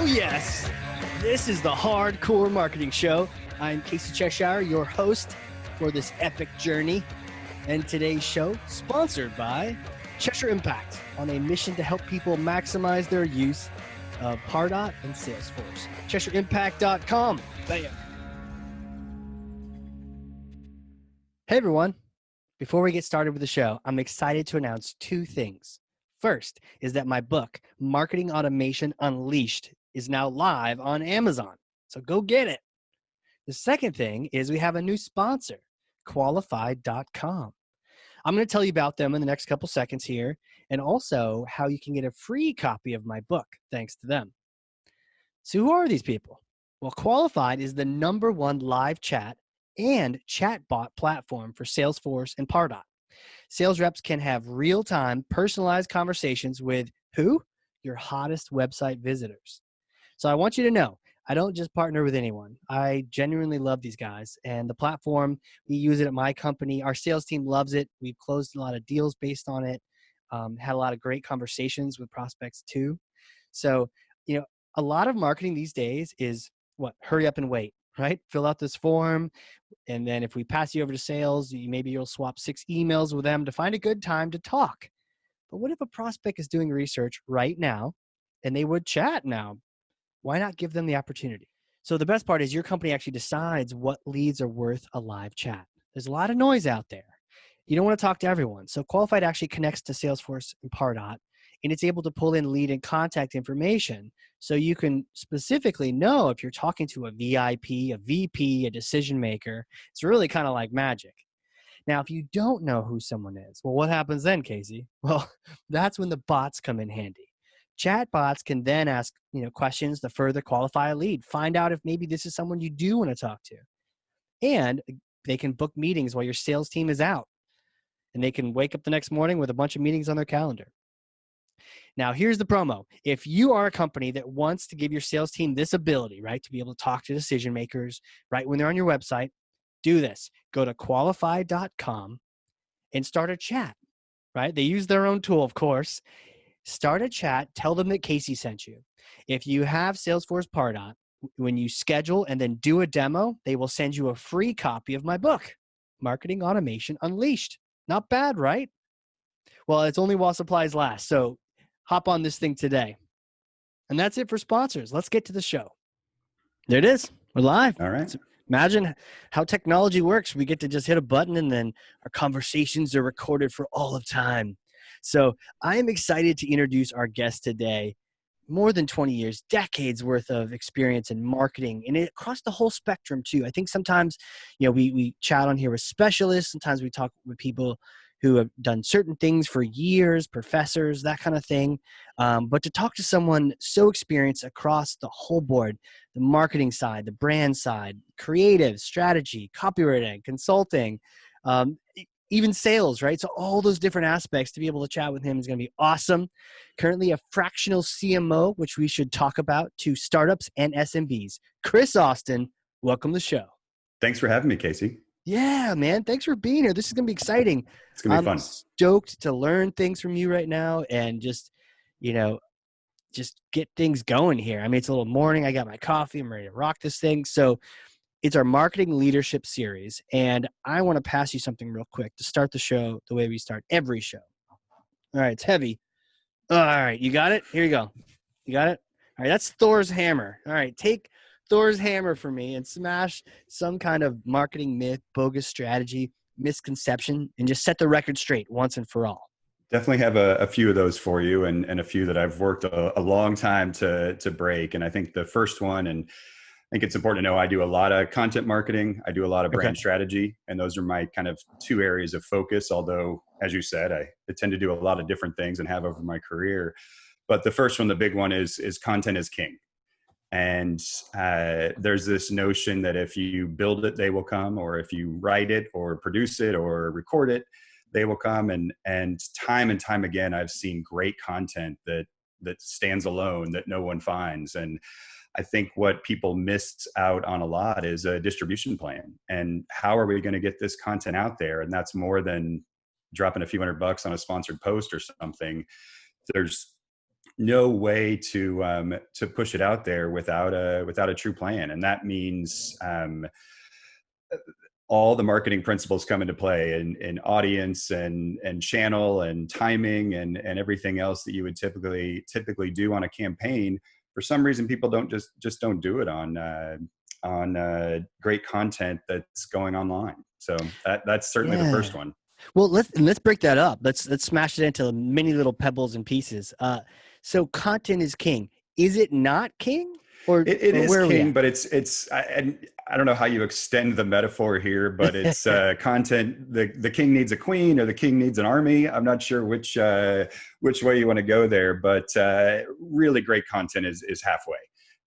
Oh yes, this is the Hardcore Marketing Show. I'm Casey Cheshire, your host for this epic journey. And today's show, sponsored by Cheshire Impact, on a mission to help people maximize their use of Pardot and Salesforce. CheshireImpact.com. Bam. Hey everyone. Before we get started with the show, I'm excited to announce two things. First is that my book, Marketing Automation Unleashed, is now live on Amazon. So go get it. The second thing is we have a new sponsor, Qualified.com. I'm going to tell you about them in the next couple seconds here, and also how you can get a free copy of my book thanks to them. So who are these people? Well, Qualified is the #1 live chat and chatbot platform for Salesforce and Pardot. Sales reps can have real-time, personalized conversations with who? Your hottest website visitors. So I want you to know, I don't just partner with anyone. I genuinely love these guys. And the platform, we use it at my company. Our sales team loves it. We've closed a lot of deals based on it, had a lot of great conversations with prospects too. So, a lot of marketing these days is what? Hurry up and wait, right? Fill out this form. And then if we pass you over to sales, maybe you'll swap 6 emails with them to find a good time to talk. But what if a prospect is doing research right now and they would chat now? Why not give them the opportunity? So the best part is your company actually decides what leads are worth a live chat. There's a lot of noise out there. You don't want to talk to everyone. So Qualified actually connects to Salesforce and Pardot, and it's able to pull in lead and contact information so you can specifically know if you're talking to a VIP, a VP, a decision maker. It's really kind of like magic. Now, if you don't know who someone is, well, what happens then, Casey? Well, that's when the bots come in handy. Chat bots can then ask questions to further qualify a lead, find out if maybe this is someone you do want to talk to. And they can book meetings while your sales team is out. And they can wake up the next morning with a bunch of meetings on their calendar. Now, here's the promo. If you are a company that wants to give your sales team this ability, right, to be able to talk to decision makers right when they're on your website, do this. Go to qualified.com and start a chat, right? They use their own tool, of course. Start a chat. Tell them that Casey sent you. If you have Salesforce Pardot, when you schedule and then do a demo, they will send you a free copy of my book, Marketing Automation Unleashed. Not bad, right? Well, it's only while supplies last. So hop on this thing today. And that's it for sponsors. Let's get to the show. There it is. We're live. All right. So imagine how technology works. We get to just hit a button and then our conversations are recorded for all of time. So I am excited to introduce our guest today. More than 20 years, decades worth of experience in marketing, and across the whole spectrum too. I think sometimes, we chat on here with specialists. Sometimes we talk with people who have done certain things for years, professors, that kind of thing. But to talk to someone so experienced across the whole board, the marketing side, the brand side, creative, strategy, copywriting, consulting, even sales, right? So all those different aspects, to be able to chat with him is going to be awesome. Currently a fractional CMO, which we should talk about, to startups and SMBs. Chris Austin, welcome to the show. Thanks for having me, Casey. Yeah, man. Thanks for being here. This is going to be exciting. It's going to be fun. I'm stoked to learn things from you right now and just get things going here. I mean, it's a little morning. I got my coffee. I'm ready to rock this thing. So it's our marketing leadership series. And I want to pass you something real quick to start the show the way we start every show. All right. It's heavy. All right. You got it? Here you go. You got it? All right. That's Thor's hammer. All right. Take Thor's hammer for me and smash some kind of marketing myth, bogus strategy, misconception, and just set the record straight once and for all. Definitely have a few of those for you, and a few that I've worked a long time to break. And I think the first one, and I think it's important to know, I do a lot of content marketing. I do a lot of brand strategy, and those are my kind of 2 areas of focus. Although, as you said, I tend to do a lot of different things and have over my career. But the first one, the big one, is content is king. And there's this notion that if you build it, they will come, or if you write it or produce it or record it, they will come. And time again, I've seen great content that stands alone, that no one finds. And I think what people miss out on a lot is a distribution plan. And how are we going to get this content out there? And that's more than dropping a few $100 on a sponsored post or something. There's no way to push it out there without a true plan. And that means all the marketing principles come into play in audience and channel and timing and everything else that you would typically do on a campaign. For some reason, people don't just don't do it on great content that's going online. So that's certainly the Yeah. first one. Well, let's break that up. Let's smash it into many little pebbles and pieces. So content is king. Is it not king, It or is where are we king, at? but I don't know how you extend the metaphor here, but it's content. The king needs a queen, or the king needs an army. I'm not sure which way you want to go there, but really great content is halfway.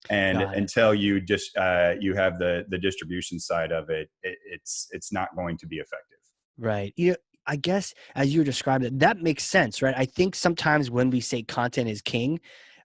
And Got it. until you just you have the distribution side of it, it's not going to be effective. Right. I guess as you described it, that makes sense, right? I think sometimes when we say content is king,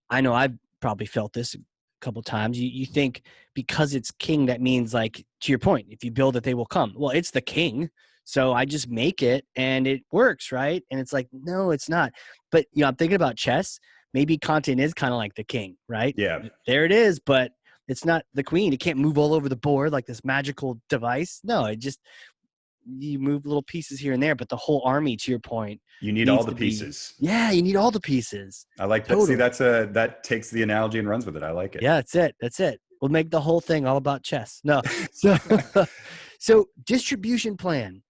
I know I've probably felt this a couple times. You think because it's king, that means, like, to your point, if you build it, they will come. Well, it's the king, so I just make it and it works, right? And it's like, no, it's not. But I'm thinking about chess. Maybe content is kind of like the king, right? Yeah. There it is, but it's not the queen. It can't move all over the board like this magical device. No, it just you move little pieces here and there, but the whole army, to your point, You need all needs the to be. pieces. Yeah, you need all the pieces. I like that. See, Totally. that takes the analogy and runs with it. I like it. Yeah, that's it. We'll make the whole thing all about chess. No. So so distribution plan.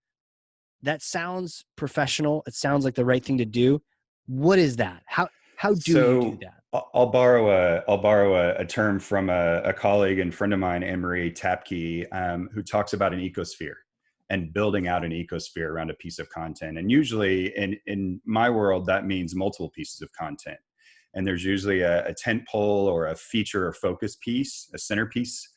That sounds professional. It sounds like the right thing to do. What is that? How do you do So that? I'll borrow a term from a colleague and friend of mine, Anne-Marie Tapke, who talks about an ecosphere and building out an ecosphere around a piece of content. And usually in my world, that means multiple pieces of content. And there's usually a tent pole or a feature or focus piece, a centerpiece.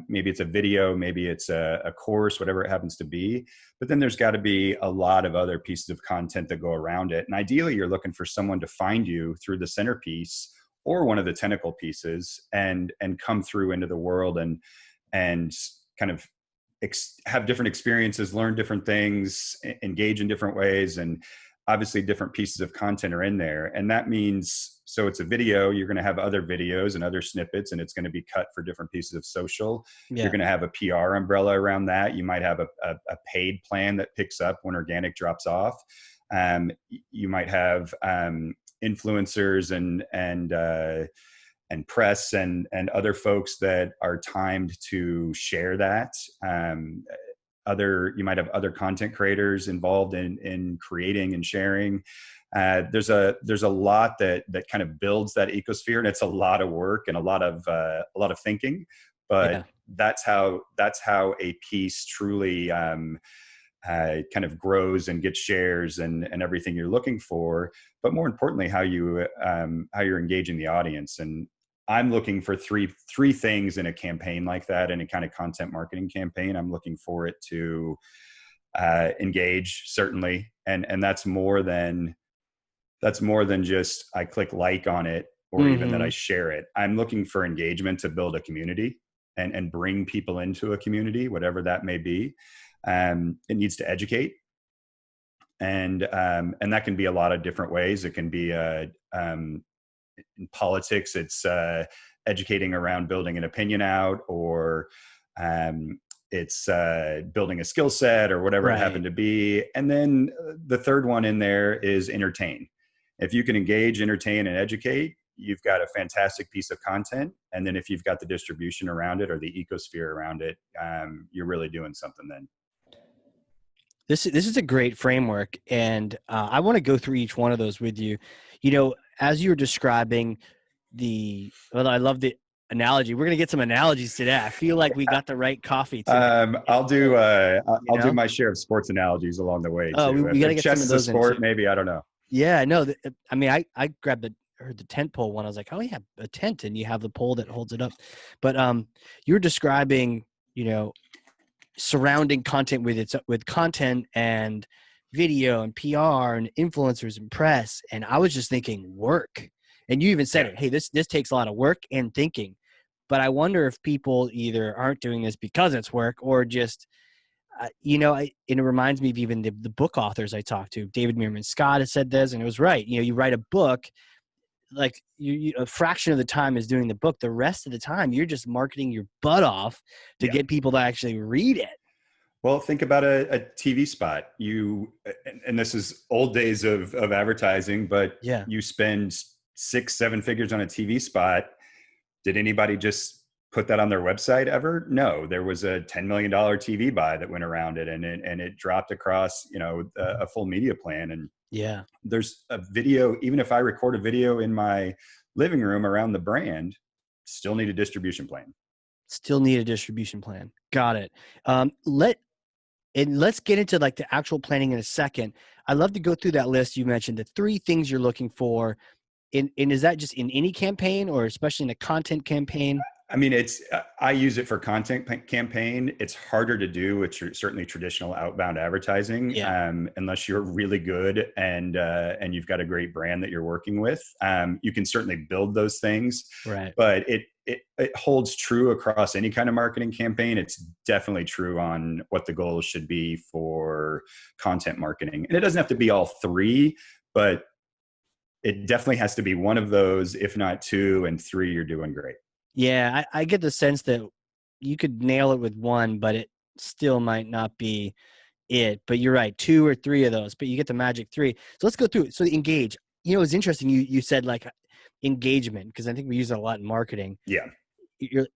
Maybe it's a video, maybe it's a course, whatever it happens to be. But then there's got to be a lot of other pieces of content that go around it. And ideally, you're looking for someone to find you through the centerpiece or one of the tentacle pieces and come through into the world and kind of have different experiences, learn different things, engage in different ways. And obviously different pieces of content are in there. And that means, so it's a video, you're going to have other videos and other snippets, and it's going to be cut for different pieces of social. Yeah. You're going to have a PR umbrella around that. You might have a paid plan that picks up when organic drops off. You might have influencers and press and other folks that are timed to share that. You might have other content creators involved in creating and sharing. There's a lot that kind of builds that ecosphere, and it's a lot of work and a lot of thinking. But Yeah. that's how a piece truly kind of grows and gets shares and everything you're looking for. But more importantly, how you're engaging the audience. And I'm looking for three things in a campaign like that, in a kind of content marketing campaign. I'm looking for it to engage, certainly, and that's more than just I click like on it or even that I share it. I'm looking for engagement to build a community and bring people into a community, whatever that may be. It needs to educate, and that can be a lot of different ways. It can be in politics, it's educating around building an opinion out, or it's building a skill set, or whatever it happened to be. And then the third one in there is entertain. If you can engage, entertain, and educate, you've got a fantastic piece of content. And then if you've got the distribution around it or the ecosphere around it, you're really doing something then. This is a great framework, and I want to go through each one of those with you. As you're describing I love the analogy. We're going to get some analogies today. I feel like we got the right coffee today. I'll do my share of sports analogies along the way too. We got to get chess some of is those a sport, in too. maybe, I don't know. Yeah, no. I grabbed heard the tent pole one. I was like, oh yeah, a tent, and you have the pole that holds it up. But you're describing, surrounding content with content and video and PR and influencers and press. And I was just thinking work. And you even said it. Hey, this takes a lot of work and thinking. But I wonder if people either aren't doing this because it's work, or just, and it reminds me of even the book authors I talked to. David Meerman Scott has said this, and it was right. You write a book, like a fraction of the time is doing the book. The rest of the time, you're just marketing your butt off to Yeah. get people to actually read it. Well, think about a TV spot. And this is old days of advertising, but Yeah. you spend 6, 7 figures on a TV spot. Did anybody just put that on their website ever? No, there was a $10 million TV buy that went around it, and it dropped across, a full media plan. And Yeah. there's a video, even if I record a video in my living room around the brand, still need a distribution plan. Still need a distribution plan. Got it. Let's get into like the actual planning in a second. I'd love to go through that list. You mentioned the 3 things you're looking for. And is that just in any campaign, or especially in a content campaign? I mean, I use it for content campaign. It's harder to do with certainly traditional outbound advertising, Yeah. unless you're really good and you've got a great brand that you're working with. You can certainly build those things, Right. but it holds true across any kind of marketing campaign. It's definitely true on what the goals should be for content marketing, and it doesn't have to be all 3, but it definitely has to be one of those. If not 2 and 3, you're doing great. Yeah. I get the sense that you could nail it with 1, but it still might not be it. But you're right, 2 or 3 of those, but you get the magic 3. So let's go through it. So engage. It's interesting. You said like engagement, because I think we use it a lot in marketing. Yeah.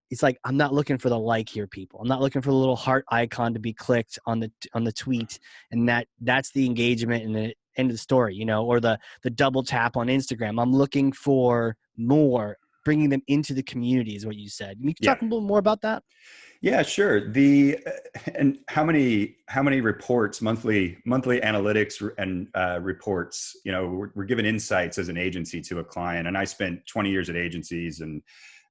It's like, I'm not looking for the like here, people. I'm not looking for the little heart icon to be clicked on the tweet, and that's the engagement and the end of the story, or the double tap on Instagram. I'm looking for more, bringing them into the community is what you said. Can you talk a little more about that? Yeah, sure. And how many reports, monthly analytics and reports, we're given insights as an agency to a client. And I spent 20 years at agencies and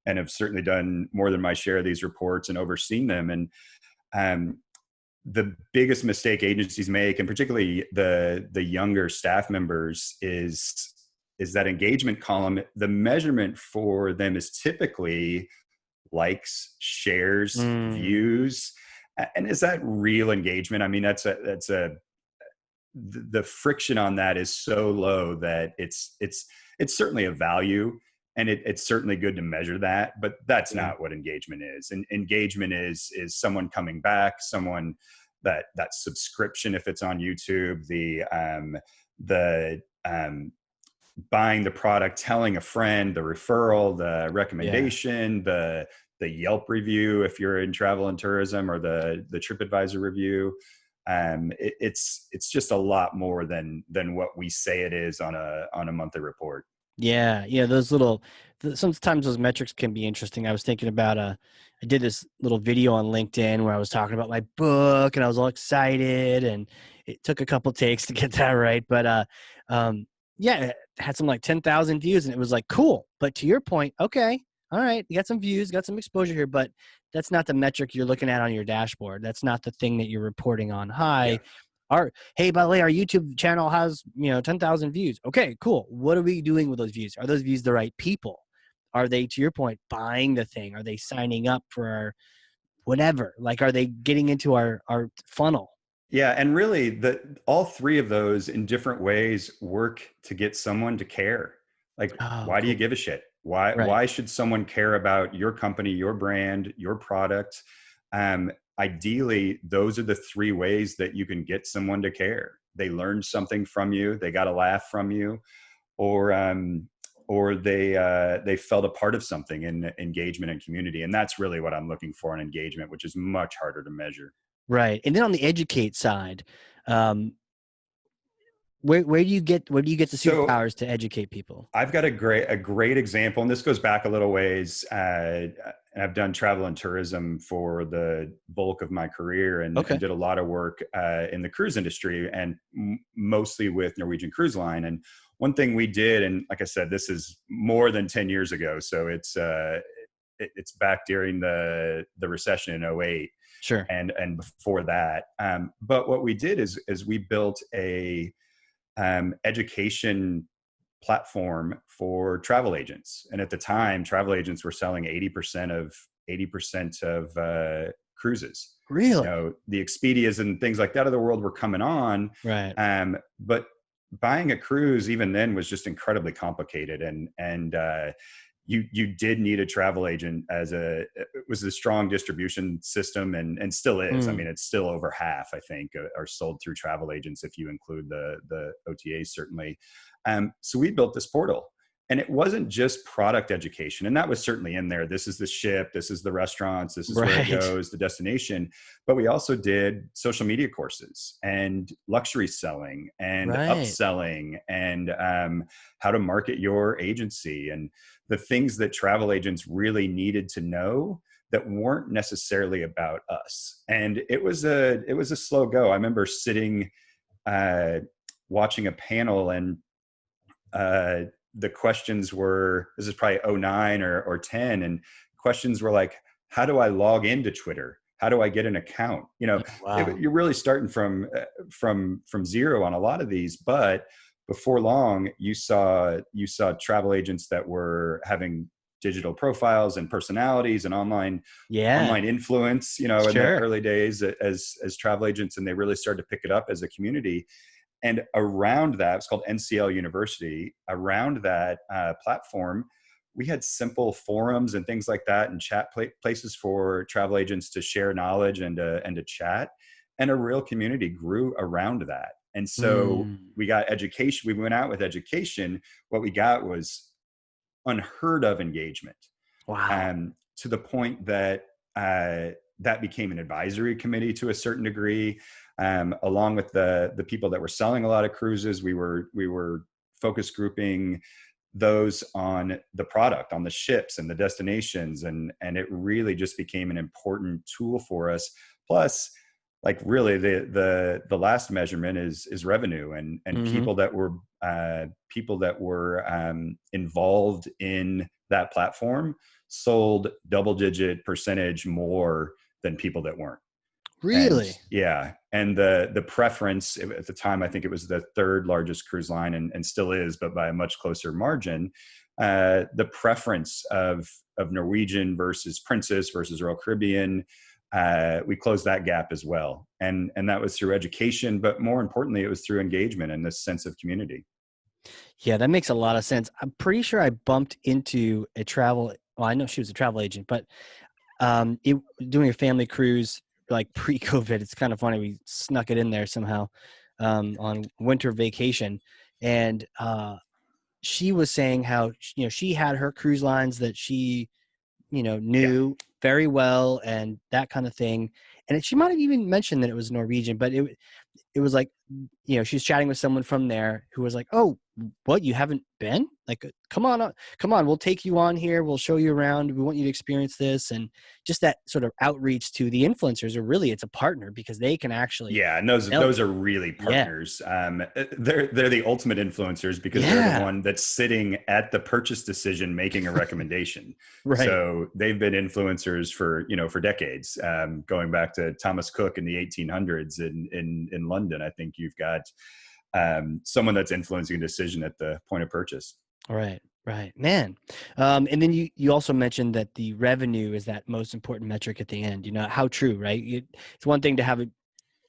have certainly done more than my share of these reports and overseen them. And the biggest mistake agencies make, and particularly the younger staff members, is that engagement column. The measurement for them is typically likes, shares, views. And is that real engagement? I mean, the friction on that is so low that it's certainly a value, and it's certainly good to measure that, but that's not what engagement is. And engagement is someone coming back, someone that subscription, if it's on YouTube, the buying the product, telling a friend, the referral, the recommendation, the Yelp review if you're in travel and tourism, or the TripAdvisor review. It's just a lot more than what we say it is on a monthly report. Yeah. Sometimes those metrics can be interesting. I was thinking about I did this little video on LinkedIn where I was talking about my book, and I was all excited, and it took a couple takes to get that right. But it had some like 10,000 views, and it was like, cool. But to your point, okay, all right, you got some views, got some exposure here, but that's not the metric you're looking at on your dashboard. That's not the thing that you're reporting on. Hey, by the way, our YouTube channel has 10,000 views. Okay, cool. What are we doing with those views? Are those views the right people? Are they, to your point, buying the thing? Are they signing up for our whatever? Like, are they getting into our funnel? Yeah, and really, all 3 of those in different ways work to get someone to care. Like, why do you give a shit? Why should someone care about your company, your brand, your product? Ideally, those are the 3 ways that you can get someone to care. They learned something from you, they got a laugh from you, or they felt a part of something in engagement and community. And that's really what I'm looking for in engagement, which is much harder to measure. Right. And then on the educate side, where do you get the superpowers to educate people? I've got a great example, and this goes back a little ways. I've done travel and tourism for the bulk of my career, and did a lot of work in the cruise industry, and mostly with Norwegian Cruise Line. And one thing we did, and like I said, this is more than 10 years ago, so it's back during the recession in 2008. Sure. And before that. But what we did is we built a education platform for travel agents. And at the time, travel agents were selling 80% of cruises. Really? The Expedias and things like that of the world were coming on. Right. But buying a cruise even then was just incredibly complicated, and you did need a travel agent it was a strong distribution system, and still is. I Mm, mean, it's still over half, I think, are sold through travel agents if you include the OTAs, certainly. So we built this portal, and it wasn't just product education, and that was certainly in there. This is the ship, this is the restaurants, this is where it right. goes, the destination. But we also did social media courses and luxury selling and Right. upselling and how to market your agency, and the things that travel agents really needed to know that weren't necessarily about us. And it was a slow go. I remember sitting uh, watching a panel, and uh, the questions were, this is probably '09 or 10, and questions were like, how do I log into Twitter? How do I get an account? Wow. You're really starting from zero on a lot of these. But before long, you saw travel agents that were having digital profiles and personalities and Yeah. online influence, in the Sure. early days as travel agents, and they really started to pick it up as a community. And around that, it's called NCL University. Around that platform, we had simple forums and things like that, and chat places for travel agents to share knowledge and to chat. And a real community grew around that. And so Mm, we got education. We went out with education. What we got was unheard of engagement, wow. to the point that that became an advisory committee to a certain degree, along with the people that were selling a lot of cruises. We were focus grouping those on the product, on the ships and the destinations, and it really just became an important tool for us. Plus, like, really, the last measurement is revenue, and Hmm. people that were involved in that platform sold double digit percentage more than people that weren't. And Really? yeah, and the preference at the time, I think it was the third largest cruise line, and still is, but by a much closer margin. The preference of Norwegian versus Princess versus Royal Caribbean, we closed that gap as well, and that was through education, but more importantly, it was through engagement and this sense of community. Yeah, that makes a lot of sense. I'm pretty sure I bumped into a travel. Well, I know she was a travel agent, but it, doing a family cruise like pre-COVID. It's kind of funny. We snuck it in there somehow on winter vacation, and she was saying how she had her cruise lines that she Yeah, knew very well and that kind of thing. And she might have even mentioned that it was Norwegian, but it was like, she's chatting with someone from there who was like, "Oh, what? You haven't been? Like, come on, we'll take you on here. We'll show you around. We want you to experience this." And just that sort of outreach to the influencers, or really, it's a partner because they can actually yeah, and those tell those you. are really Yeah, partners. They're the ultimate influencers because they're the yeah, one that's sitting at the purchase decision, making a recommendation. right. So they've been influencers for decades, going back to Thomas Cook in the 1800s in London. I think you've got someone that's influencing a decision at the point of purchase. Right, right, man. And then you also mentioned that the revenue is that most important metric at the end. How true, right? It's one thing to have it.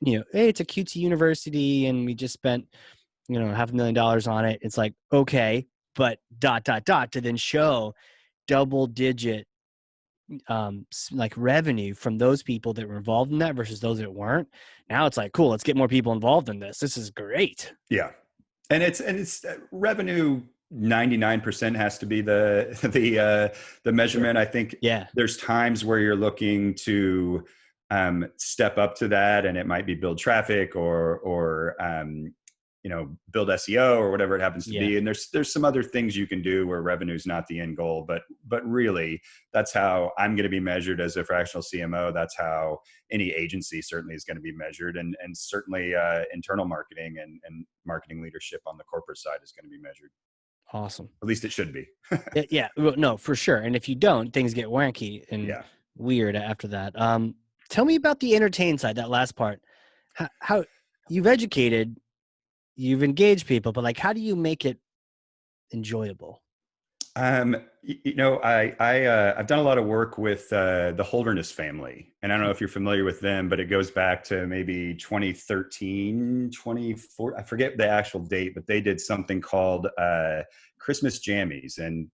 Hey, it's a cutesy university, and we just spent $500,000 on it. It's like, okay, but dot dot dot to then show double digit like revenue from those people that were involved in that versus those that weren't. Now it's like, cool, let's get more people involved in this. This is great. Yeah, and it's revenue. 99% has to be the the Sure. measurement. I think Yeah. there's times where you're looking to step up to that, and it might be build traffic or build SEO or whatever it happens to Yeah. be. And there's some other things you can do where revenue is not the end goal, but really that's how I'm going to be measured as a fractional CMO. That's how any agency certainly is going to be measured, and certainly internal marketing and marketing leadership on the corporate side is going to be measured. Awesome. At least it should be. Yeah. Well, no, for sure. And if you don't, things get wanky and Yeah. weird after that. Tell me about the entertain side, that last part. How you've educated, you've engaged people, but like, how do you make it enjoyable? I've done a lot of work with the Holderness family, and I don't know if you're familiar with them, but it goes back to maybe 2013, 24. I forget the actual date, but they did something called Christmas Jammies, and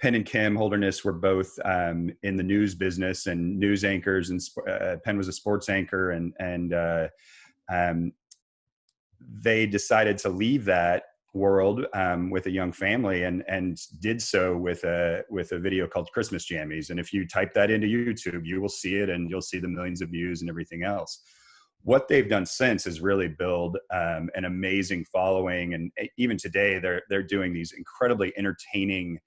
Penn and Kim Holderness were both in the news business and news anchors, and Penn was a sports anchor, and um, they decided to leave that world with a young family, and did so with a video called Christmas Jammies. And if you type that into YouTube, you will see it, and you'll see the millions of views and everything else. What they've done since is really build an amazing following, and even today they're doing these incredibly entertaining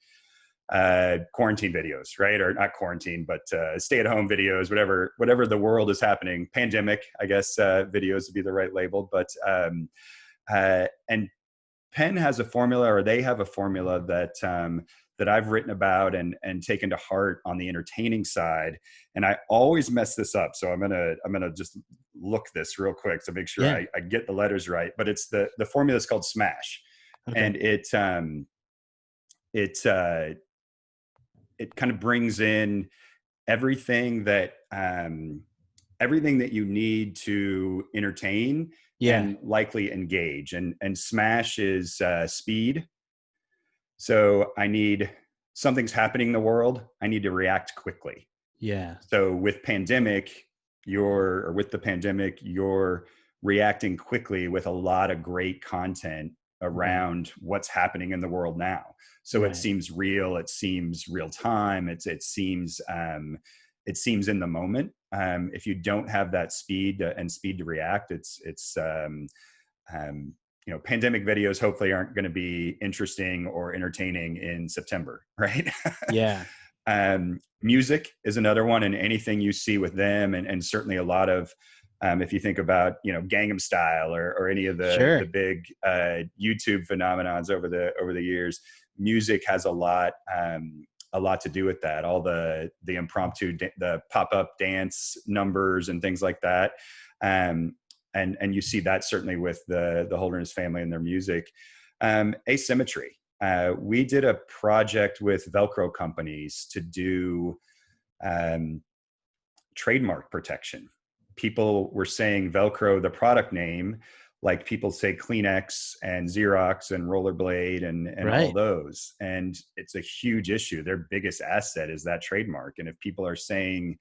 quarantine videos, right? Or not quarantine, but stay-at-home videos, whatever the world is happening. Pandemic, I guess, videos would be the right label. But and Penn has a formula, or they have a formula that I've written about and taken to heart on the entertaining side. And I always mess this up, so I'm gonna just look this real quick to make sure Yeah. I get the letters right. But it's the formula is called SMASH, Okay. and it kind of brings in everything that you need to entertain Yeah. and likely engage. And SMASH is speed. So I need something's happening in the world. I need to react quickly. Yeah. So with the pandemic, you're reacting quickly with a lot of great content Right. around what's happening in the world now. So it Right. seems real. It seems real time. It seems in the moment. If you don't have that speed to react, pandemic videos hopefully aren't going to be interesting or entertaining in September, right? Yeah. Music is another one, and anything you see with them, and certainly a lot of, if you think about, Gangnam Style or any of the Sure. big YouTube phenomenons over the years, music has a lot to do with that. All the impromptu, the pop-up dance numbers and things like that. And you see that certainly with the Holderness family and their music. Asymmetry. We did a project with Velcro companies to do trademark protection. People were saying Velcro, the product name, like people say Kleenex and Xerox and Rollerblade and all Right. those. And it's a huge issue. Their biggest asset is that trademark. And if people are saying,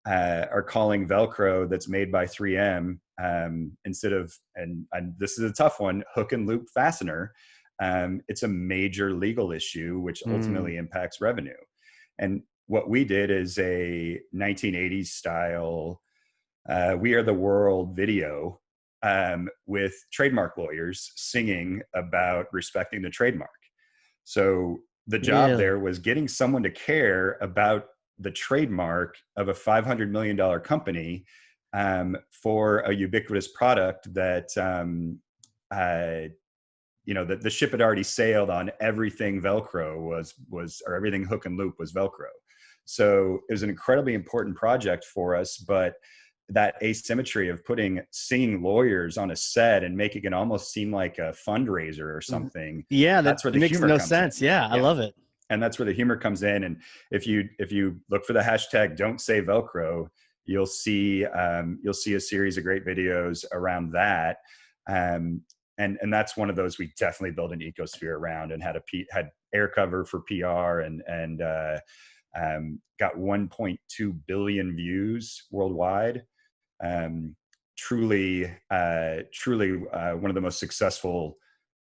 are calling Velcro that's made by 3M instead of, and this is a tough one, hook and loop fastener, it's a major legal issue, which Mm. ultimately impacts revenue. And what we did is a 1980s style We Are the World video with trademark lawyers singing about respecting the trademark. So the job Really? there was getting someone to care about the trademark of a $500 million company for a ubiquitous product that the ship had already sailed on. Everything Velcro was or everything hook and loop was Velcro. So it was an incredibly important project for us, but that asymmetry of putting singing lawyers on a set and making it almost seem like a fundraiser or Mhm. something, Yeah, that that's where it the makes humor no comes sense. in. Yeah, I Yeah. love it. And that's where the humor comes in. And if you look for the hashtag don't say Velcro, you'll see a series of great videos around that. And that's one of those we definitely built an ecosphere around, and had air cover for PR, and got 1.2 billion views worldwide. Truly one of the most successful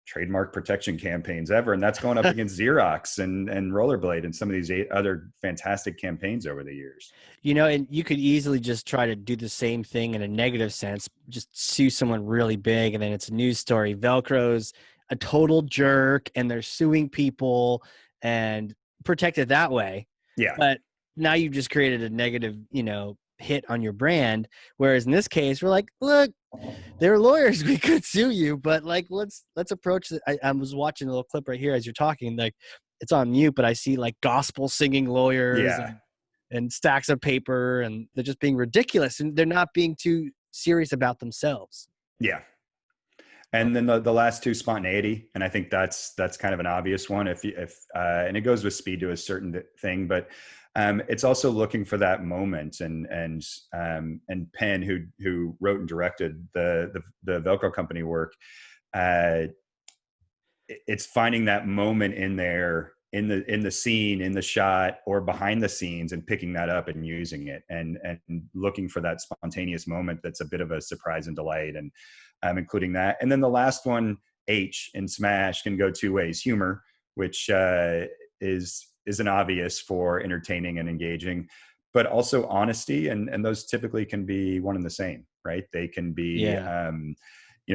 trademark protection campaigns ever. And that's going up against Xerox and Rollerblade and some of these other fantastic campaigns over the years. And you could easily just try to do the same thing in a negative sense, just sue someone really big, and then it's a news story. Velcro's a total jerk, and they're suing people, and protect it that way. Yeah. But now you've just created a negative, hit on your brand. Whereas in this case, we're like, look, they're lawyers. We could sue you, but like, let's approach it. I was watching a little clip right here as you're talking. Like, it's on mute, but I see like gospel singing lawyers Yeah. and stacks of paper, and they're just being ridiculous, and they're not being too serious about themselves. Yeah. And then the last two, spontaneity. And I think that's kind of an obvious one and it goes with speed to a certain thing, but it's also looking for that moment. And Penn, who wrote and directed the Velcro company work, it's finding that moment in there, in the scene, in the shot, or behind the scenes, and picking that up and using it, and looking for that spontaneous moment that's a bit of a surprise and delight, and including that. And then the last one, H in Smash, can go two ways: humor, which is an obvious for entertaining and engaging, but also honesty, and those typically can be one and the same, right? They can be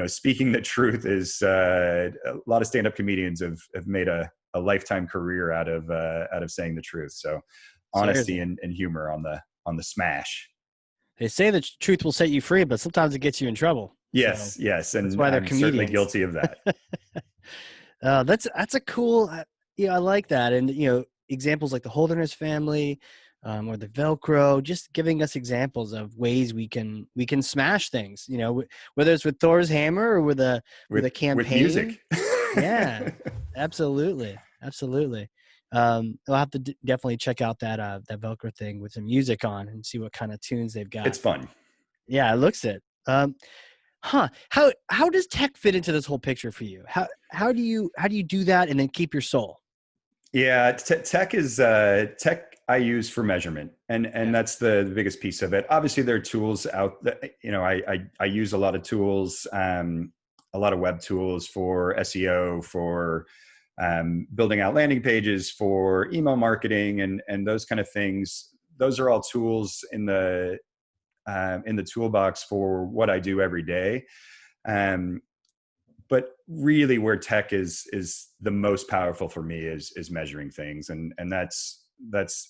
speaking the truth. Is a lot of stand-up comedians have made a lifetime career out of saying the truth. So honesty and humor on the Smash. They say the truth will set you free, but sometimes it gets you in trouble. Yes, so yes, and that's why they're I'm comedians. certainly guilty of that. That's a cool. I like that, and examples like the Holderness family, or the Velcro, just giving us examples of ways we can smash things. Whether it's with Thor's hammer or with a campaign. With music. Yeah, absolutely. I'll have to definitely check out that Velcro thing with the music on and see what kind of tunes they've got. It's fun. Yeah, it looks it. How does tech fit into this whole picture for you? How do you do that and then keep your soul? Yeah, tech is tech I use for measurement, and that's the biggest piece of it. Obviously, there are tools out that I use a lot of tools, a lot of web tools for SEO, for building out landing pages, for email marketing, and those kind of things. Those are all tools in the toolbox for what I do every day. But really, where tech is the most powerful for me is measuring things, and that's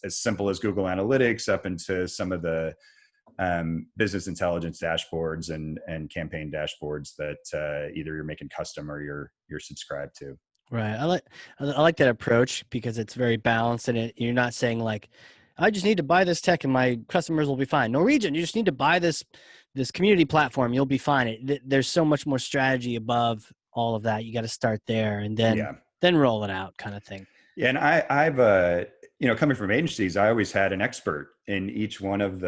as simple as Google Analytics up into some of the business intelligence dashboards and campaign dashboards that either you're making custom or you're subscribed to. Right. I like that approach because it's very balanced, and you're not saying like, I just need to buy this tech and my customers will be fine. Norwegian, you just need to buy this community platform, you'll be fine. There's so much more strategy above all of that. You got to start there and then roll it out, kind of thing. Yeah, and I've coming from agencies, I always had an expert in each one of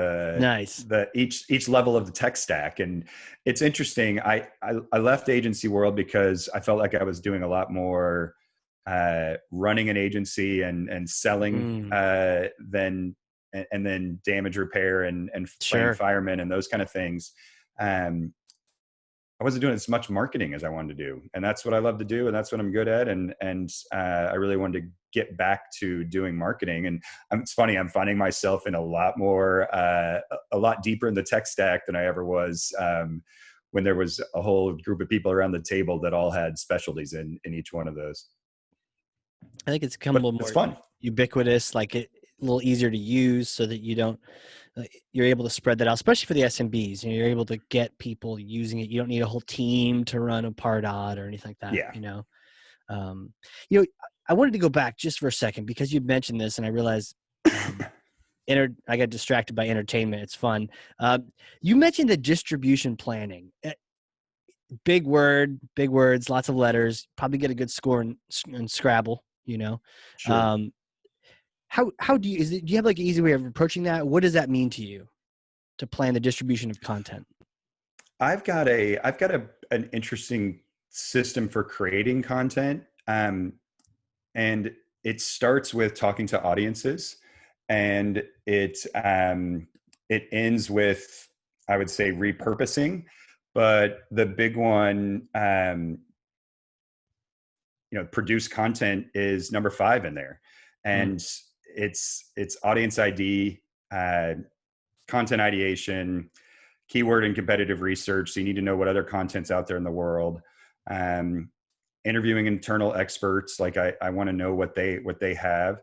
each level of the tech stack. And it's interesting. I left agency world because I felt like I was doing a lot more running an agency and selling then damage repair and playing firemen and those kind of things. I wasn't doing as much marketing as I wanted to do, and that's what I love to do, and that's what I'm good at. And I really wanted to get back to doing marketing. And it's funny, I'm finding myself in a lot deeper in the tech stack than I ever was when there was a whole group of people around the table that all had specialties in each one of those. I think it's become a little more fun, ubiquitous, like a little easier to use, so that you're able to spread that out, especially for the SMBs. You're able to get people using it. You don't need a whole team to run a Pardot or anything like that. Yeah. I wanted to go back just for a second because you mentioned this, and I realized I got distracted by entertainment. It's fun. You mentioned the distribution planning. Big words, lots of letters. Probably get a good score in Scrabble. Sure. How do you have like an easy way of approaching that? What does that mean to you to plan the distribution of content? I've got an interesting system for creating content. And it starts with talking to audiences, and it ends with, I would say, repurposing. But the big one, produce content is number 5 in there. And it's audience ID, content ideation, keyword and competitive research. So you need to know what other content's out there in the world. Interviewing internal experts. Like I want to know what they have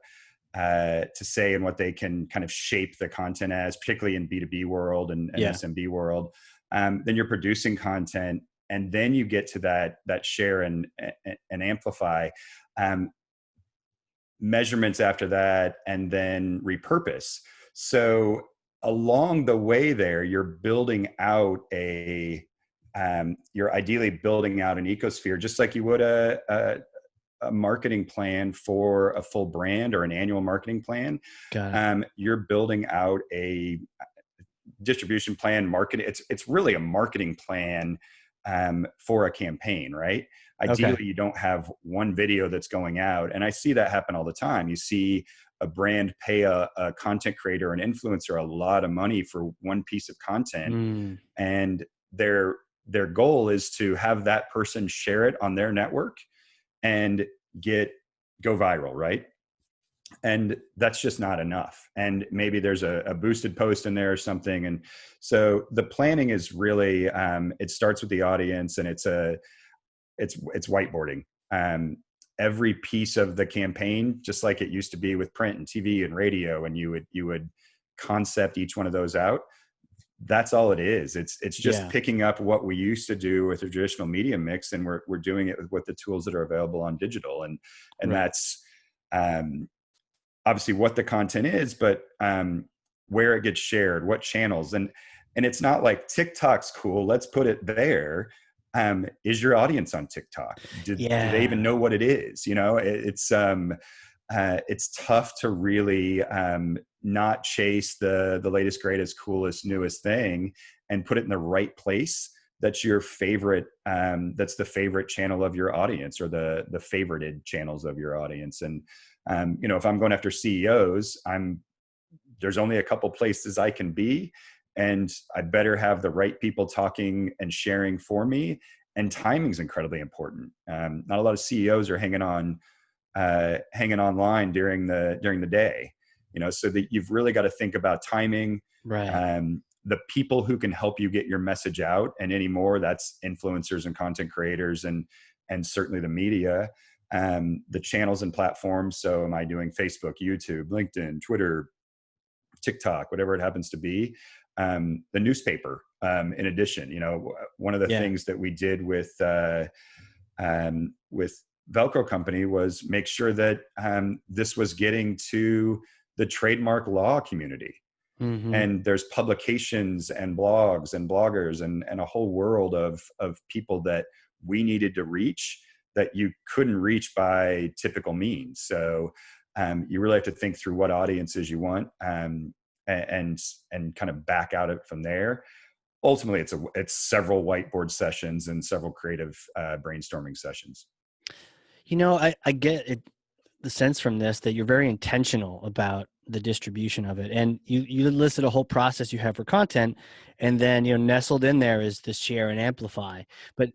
to say and what they can kind of shape the content as, particularly in B2B world and SMB world. Then you're producing content, and then you get to that share and amplify. Measurements after that, and then repurpose. So along the way there, you're building out a you're ideally building out an ecosphere, just like you would a marketing plan for a full brand or an annual marketing plan. Got it. You're building out a distribution plan, marketing. It's really a marketing plan for a campaign, right? Okay. Ideally, you don't have one video that's going out. And I see that happen all the time. You see a brand pay a content creator, an influencer, a lot of money for one piece of content. Mm, And their goal is to have that person share it on their network and go viral, right? And that's just not enough. And maybe there's a boosted post in there or something. And so the planning is really, it starts with the audience, and it's whiteboarding. Every piece of the campaign, just like it used to be with print and TV and radio, and you would concept each one of those out. That's all it is. It's just picking up what we used to do with a traditional media mix, and we're doing it with the tools that are available on digital. And right. that's obviously what the content is, but where it gets shared, what channels. And it's not like TikTok's cool, let's put it there. Is your audience on TikTok? Do they even know what it is? You know, it's tough to really not chase the latest, greatest, coolest, newest thing and put it in the right place. That's your favorite. That's the favorite channel of your audience, or the favorited channels of your audience. And you know, if I'm going after CEOs, there's only a couple places I can be, and I better have the right people talking and sharing for me. And timing is incredibly important. Not a lot of CEOs are hanging online during the day, you know, so that you've really got to think about timing. Right. The people who can help you get your message out, and anymore, that's influencers and content creators, and certainly the media, the channels and platforms. So am I doing Facebook, YouTube, LinkedIn, Twitter, TikTok, whatever it happens to be? The newspaper, in addition, you know, one of the things that we did with Velcro Company was make sure that this was getting to the trademark law community. Mm-hmm. And there's publications and blogs and bloggers and a whole world of people that we needed to reach that you couldn't reach by typical means. So you really have to think through what audiences you want, and kind of back out it from there. Ultimately, it's several whiteboard sessions and several creative brainstorming sessions. You know, I get it, the sense from this that you're very intentional about the distribution of it. And you listed a whole process you have for content, and then, you know, nestled in there is the share and amplify. But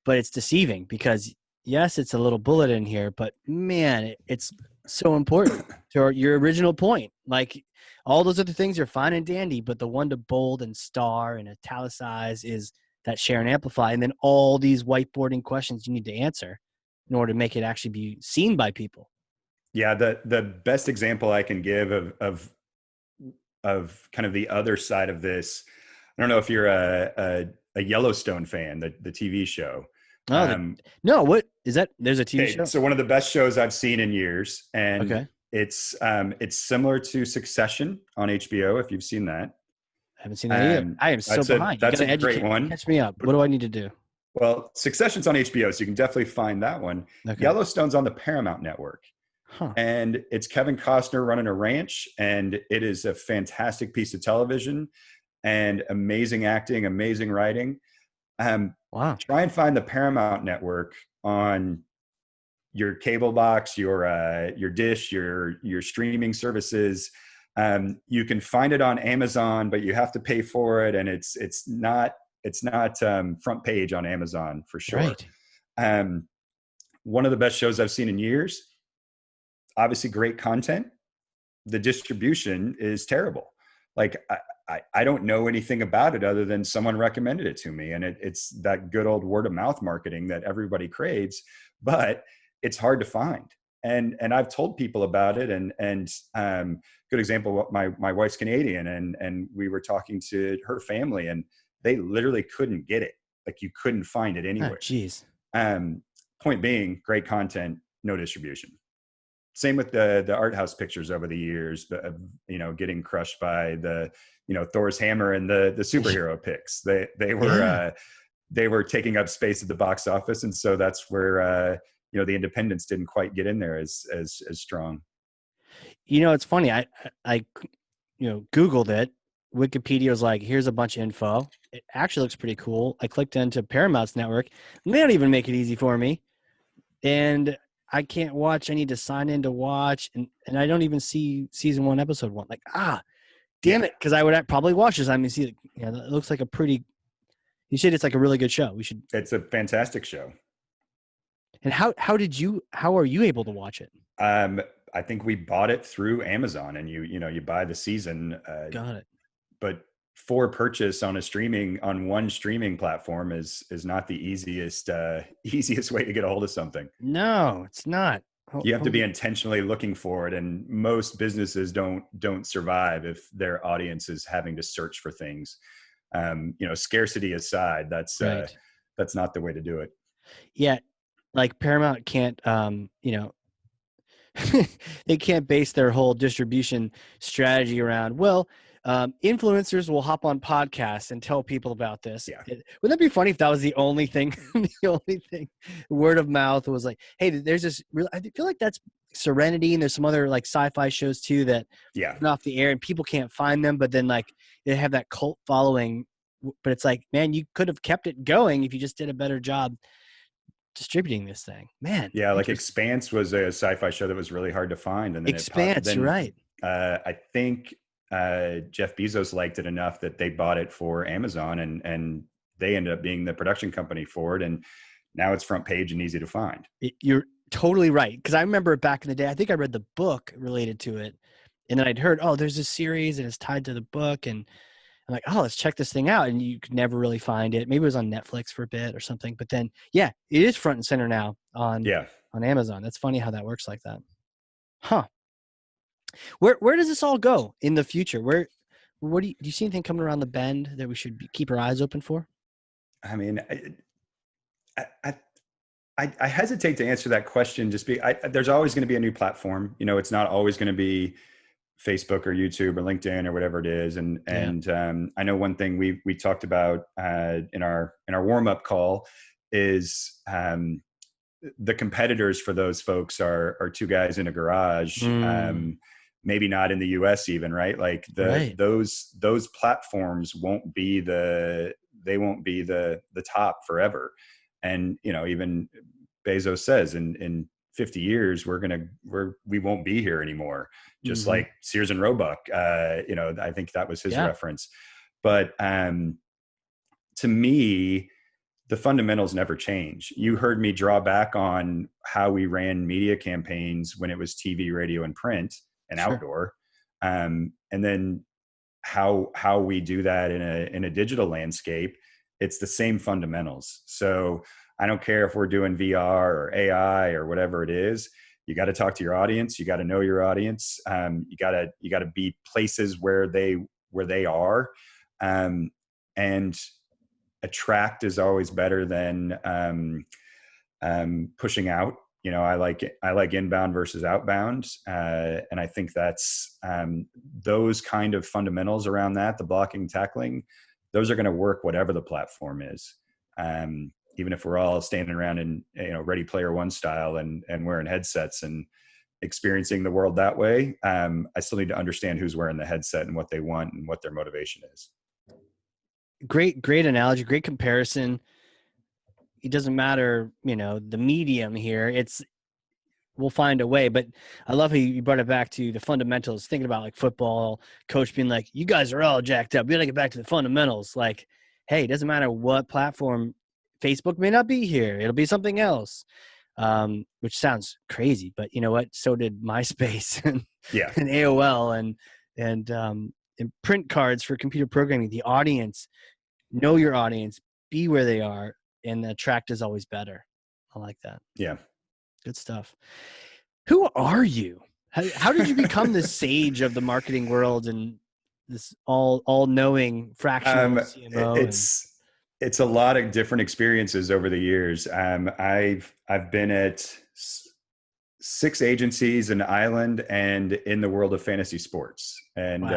it's deceiving, because yes, it's a little bullet in here, but man, it's so important to your original point. Like, all those other things are fine and dandy, but the one to bold and star and italicize is that share and amplify. And then all these whiteboarding questions you need to answer in order to make it actually be seen by people. Yeah, the best example I can give of kind of the other side of this, I don't know if you're a Yellowstone fan, the TV show. Oh, no, what is that? There's a TV show. So one of the best shows I've seen in years, and it's similar to Succession on HBO, if you've seen that. I haven't seen that either. I am so behind. That's a great one. Catch me up. What do I need to do? Well, Succession's on HBO, so you can definitely find that one. Okay. Yellowstone's on the Paramount Network. Huh. And it's Kevin Costner running a ranch, and it is a fantastic piece of television, and amazing acting, amazing writing. Wow. Try and find the Paramount Network on your cable box, your dish, your streaming services. You can find it on Amazon, but you have to pay for it, and it's not front page on Amazon for sure. Right. One of the best shows I've seen in years. Obviously, great content. The distribution is terrible. Like, I don't know anything about it other than someone recommended it to me, and it's that good old word of mouth marketing that everybody craves, but it's hard to find. And I've told people about it, and good example. My wife's Canadian, and we were talking to her family, and they literally couldn't get it. Like, you couldn't find it anywhere. Oh, geez. Point being, great content, no distribution. Same with the art house pictures over the years, but you know, getting crushed by the, you know, Thor's hammer and the superhero pics. They were they were taking up space at the box office, and so that's where the independents didn't quite get in there as strong. It's funny. I Googled it. Wikipedia was like, here's a bunch of info. It actually looks pretty cool. I clicked into Paramount's network, and they don't even make it easy for me. And I can't watch. I need to sign in to watch, and I don't even see season 1, episode 1. Like, damn it, because I would probably watch this. I mean, see, it looks like a pretty. You said it's like a really good show. We should. It's a fantastic show. And how are you able to watch it? I think we bought it through Amazon, and you buy the season. Got it. But for purchase on one streaming platform is not the easiest way to get a hold of something. No, it's not. You have to be intentionally looking for it, and most businesses don't survive if their audience is having to search for things. Scarcity aside, that's right. That's not the way to do it. Yeah, like Paramount can't, they can't base their whole distribution strategy around, influencers will hop on podcasts and tell people about this. Yeah. Wouldn't that be funny if that was the only thing, word of mouth was like, hey, there's this I feel like that's Serenity, and there's some other like sci-fi shows too that are off the air and people can't find them, but then like they have that cult following. But it's like, man, you could have kept it going if you just did a better job distributing this thing, man. Yeah, like Expanse was a sci-fi show that was really hard to find, and then Expanse, you're right. I think Jeff Bezos liked it enough that they bought it for Amazon, and they ended up being the production company for it, and now it's front page and easy to find. You're totally right, because I remember back in the day, I think I read the book related to it, and then I'd heard, there's this series and it's tied to the book, and I'm like, let's check this thing out. And you could never really find it. Maybe it was on Netflix for a bit or something. But then, it is front and center now on Amazon. That's funny how that works like that. Huh. Where does this all go in the future? What do you see anything coming around the bend that we should keep our eyes open for? I mean, I hesitate to answer that question. There's always going to be a new platform. It's not always going to be Facebook or YouTube or LinkedIn or whatever it is. And I know one thing we talked about in our warm-up call is the competitors for those folks are two guys in a garage, maybe not in the US even, right? Like those platforms won't be the top forever. And even Bezos says in 50 years we won't be here anymore, just like Sears and Roebuck. I think that was his reference. But to me, the fundamentals never change. You heard me draw back on how we ran media campaigns when it was TV, radio, and print and outdoor, and then how we do that in a digital landscape. It's the same fundamentals. So I don't care if we're doing VR or AI or whatever it is. You got to talk to your audience. You got to know your audience. You got to be places where they are, and attract is always better than pushing out. I like inbound versus outbound, and I think that's those kind of fundamentals around that, the blocking, tackling, those are going to work whatever the platform is. Even if we're all standing around in Ready Player One style and wearing headsets and experiencing the world that way, I still need to understand who's wearing the headset and what they want and what their motivation is. Great analogy, great comparison. It doesn't matter, the medium here. We'll find a way. But I love how you brought it back to the fundamentals, thinking about like football coach being like, you guys are all jacked up. We got to get back to the fundamentals. Like, hey, it doesn't matter what platform. Facebook may not be here. It'll be something else, which sounds crazy. But you know what? So did MySpace and AOL and print cards for computer programming. The audience, know your audience, be where they are, and the attract is always better. I like that. Yeah. Good stuff. Who are you? How did you become the sage of the marketing world and this all-knowing fractional CMO? It's a lot of different experiences over the years. I've been at 6 agencies in Ireland and in the world of fantasy sports. And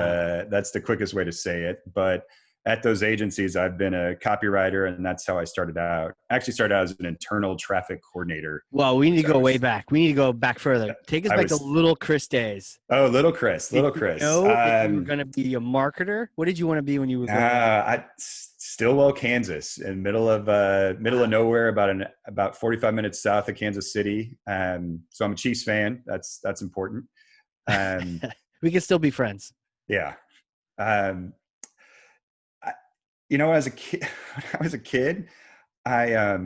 that's the quickest way to say it. But at those agencies, I've been a copywriter, and that's how I started out. I actually started out as an internal traffic coordinator. Well, we need to So go way back. We need to go back further. Take us I back to was, little Chris days. oh, little Chris, Did little you Chris. know that you were going to be a marketer? What did you want to be when you were growing up? Stillwell, Kansas, in middle of Wow. nowhere, about 45 minutes south of Kansas City. So I'm a Chiefs fan. That's important. Um, We can still be friends. yeah. Um, I, as a kid, when I was a kid, I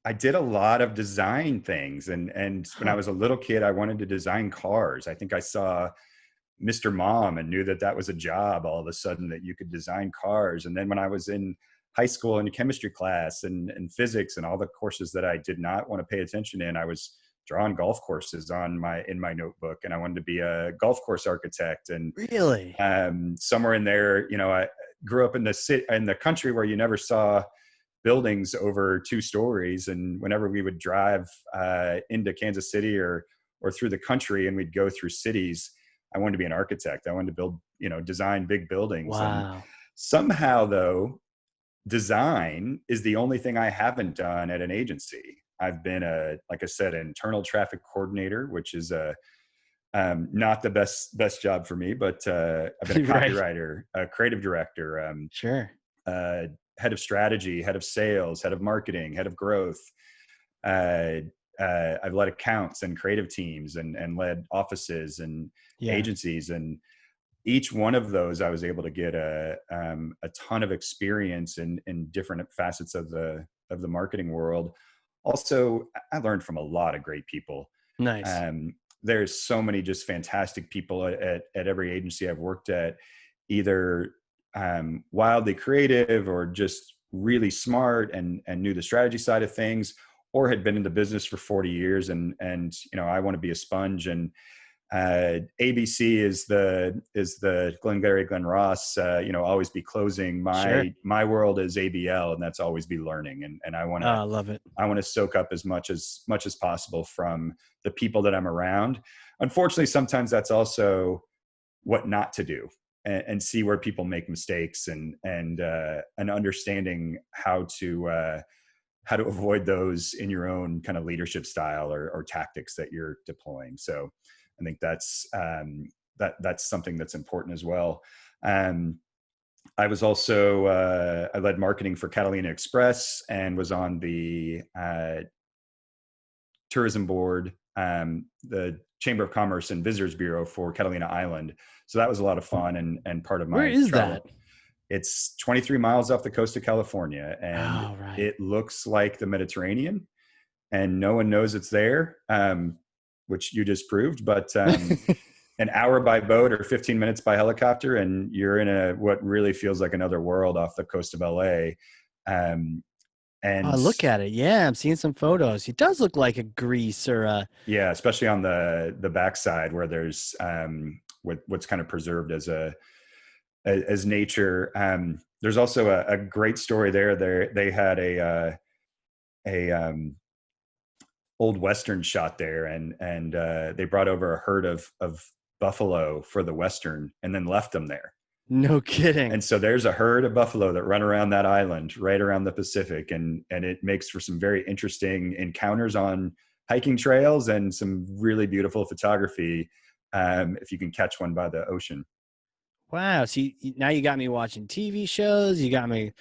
I did a lot of design things, and when I Huh. was a little kid, I wanted to design cars. I think I saw Mr. Mom and knew that that was a job all of a sudden, that you could design cars. And then when I was in high school in chemistry class and physics and all the courses that I did not want to pay attention in, I was drawing golf courses in my notebook, and I wanted to be a golf course architect. And Really? somewhere in there, I grew up in the country where you never saw buildings over 2 stories. And whenever we would drive into Kansas City or through the country, and we'd go through cities, I wanted to be an architect. I wanted to build, design big buildings. And Wow. somehow, though, design is the only thing I haven't done at an agency. I've been like I said, an internal traffic coordinator, which is not the best job for me, but I've been a Right. copywriter, a creative director, Sure. uh, head of strategy, head of sales, head of marketing, head of growth. Uh, I've led accounts and creative teams, and led offices and Yeah. agencies, and each one of those I was able to get a ton of experience in different facets of the marketing world. Also, I learned from a lot of great people. Nice. Um, there's so many just fantastic people at every agency I've worked at, either wildly creative or just really smart and knew the strategy side of things, or had been in the business for 40 years. And I want to be a sponge. And ABC is the Glengarry Glen Ross. Always be closing. Sure. My world is ABL, and that's always be learning. And Oh, I love it. I want to soak up as much as possible from the people that I'm around. Unfortunately, sometimes that's also what not to do, and see where people make mistakes, and understanding how to avoid those in your own kind of leadership style or tactics that you're deploying. So I think that's something that's important as well. I was also I led marketing for Catalina Express, and was on the tourism board, the Chamber of Commerce and Visitors Bureau for Catalina Island. So that was a lot of fun, and part of Where my is that? travel. It's 23 miles off the coast of California, and Oh, right. it looks like the Mediterranean, and no one knows it's there, which you just proved. But an hour by boat or 15 minutes by helicopter, and you're in what really feels like another world off the coast of LA. Um, Oh, and look at it. Yeah, I'm seeing some photos. It does look like a Greece or a. yeah, especially on the backside, where there's what's kind of preserved as nature. There's also a great story there. They had a old Western shot there, and they brought over a herd of buffalo for the Western, and then left them there. No kidding. And so there's a herd of buffalo that run around that island, right around the Pacific, and it makes for some very interesting encounters on hiking trails, and some really beautiful photography, if you can catch one by the ocean. Wow. So now you got me watching TV shows. You got me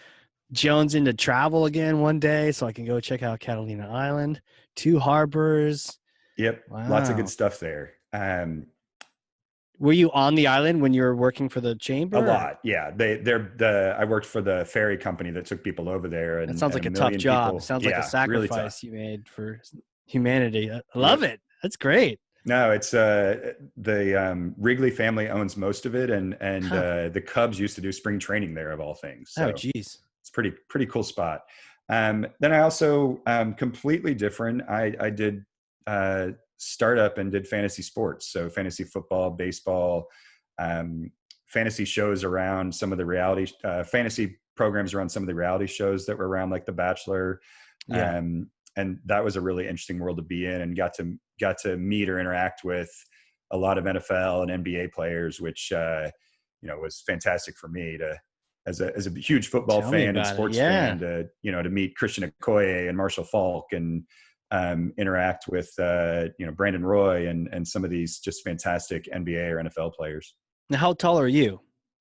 Jones into travel again one day so I can go check out Catalina Island, two harbors. Yep, lots of good Wow. stuff there. Were you on the island when you were working for the A chamber? Or? lot, yeah. I worked for the ferry company that took people over there, That and sounds a like a tough million job. It people. sounds like a Yeah, really tough. sacrifice you made for humanity. I love Yep. it. That's great. No, it's the Wrigley family owns most of it, and Huh. the Cubs used to do spring training there, of all things. Oh, So geez. it's pretty cool spot. Then I also, completely different. I did startup and did fantasy sports, so fantasy football, baseball, fantasy shows around some of the fantasy programs around some of the reality shows that were around, like The Bachelor. Yeah. And that was a really interesting world to be in, and got to meet or interact with a lot of NFL and NBA players, which was fantastic for me as a huge football Tell me fan and about it. sports fan Yeah. to, to meet Christian Okoye and Marshall Falk and interact with, Brandon Roy and some of these just fantastic NBA or NFL players. Now, how tall are you?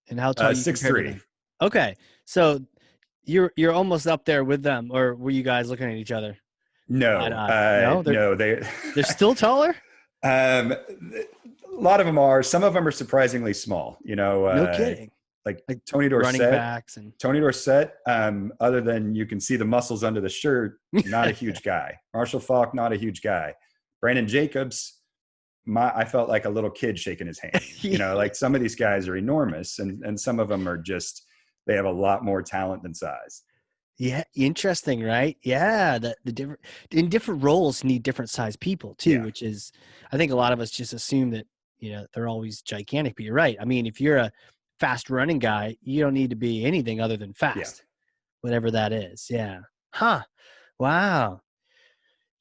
And how tall are you Six compared to three. them? Okay. So you're almost up there with them, or were you guys looking at each other eye to No, eye? No, no, they're still taller? a lot of them are. Some of them are surprisingly small. No kidding. Like Like Tony running Dorsett. backs and Tony Dorsett, other than you can see the muscles under the shirt, not a huge guy. Marshall Falk, not a huge guy. Brandon Jacobs, I felt like a little kid shaking his hand. Like some of these guys are enormous, and some of them are just, they have a lot more talent than size. Yeah, interesting, right? Yeah, the different in different roles need different size people too, Yeah. which is, I think a lot of us just assume that they're always gigantic. But you're right. I mean, if you're a fast running guy, you don't need to be anything other than Yeah. fast, whatever that is. Yeah. Huh. Wow.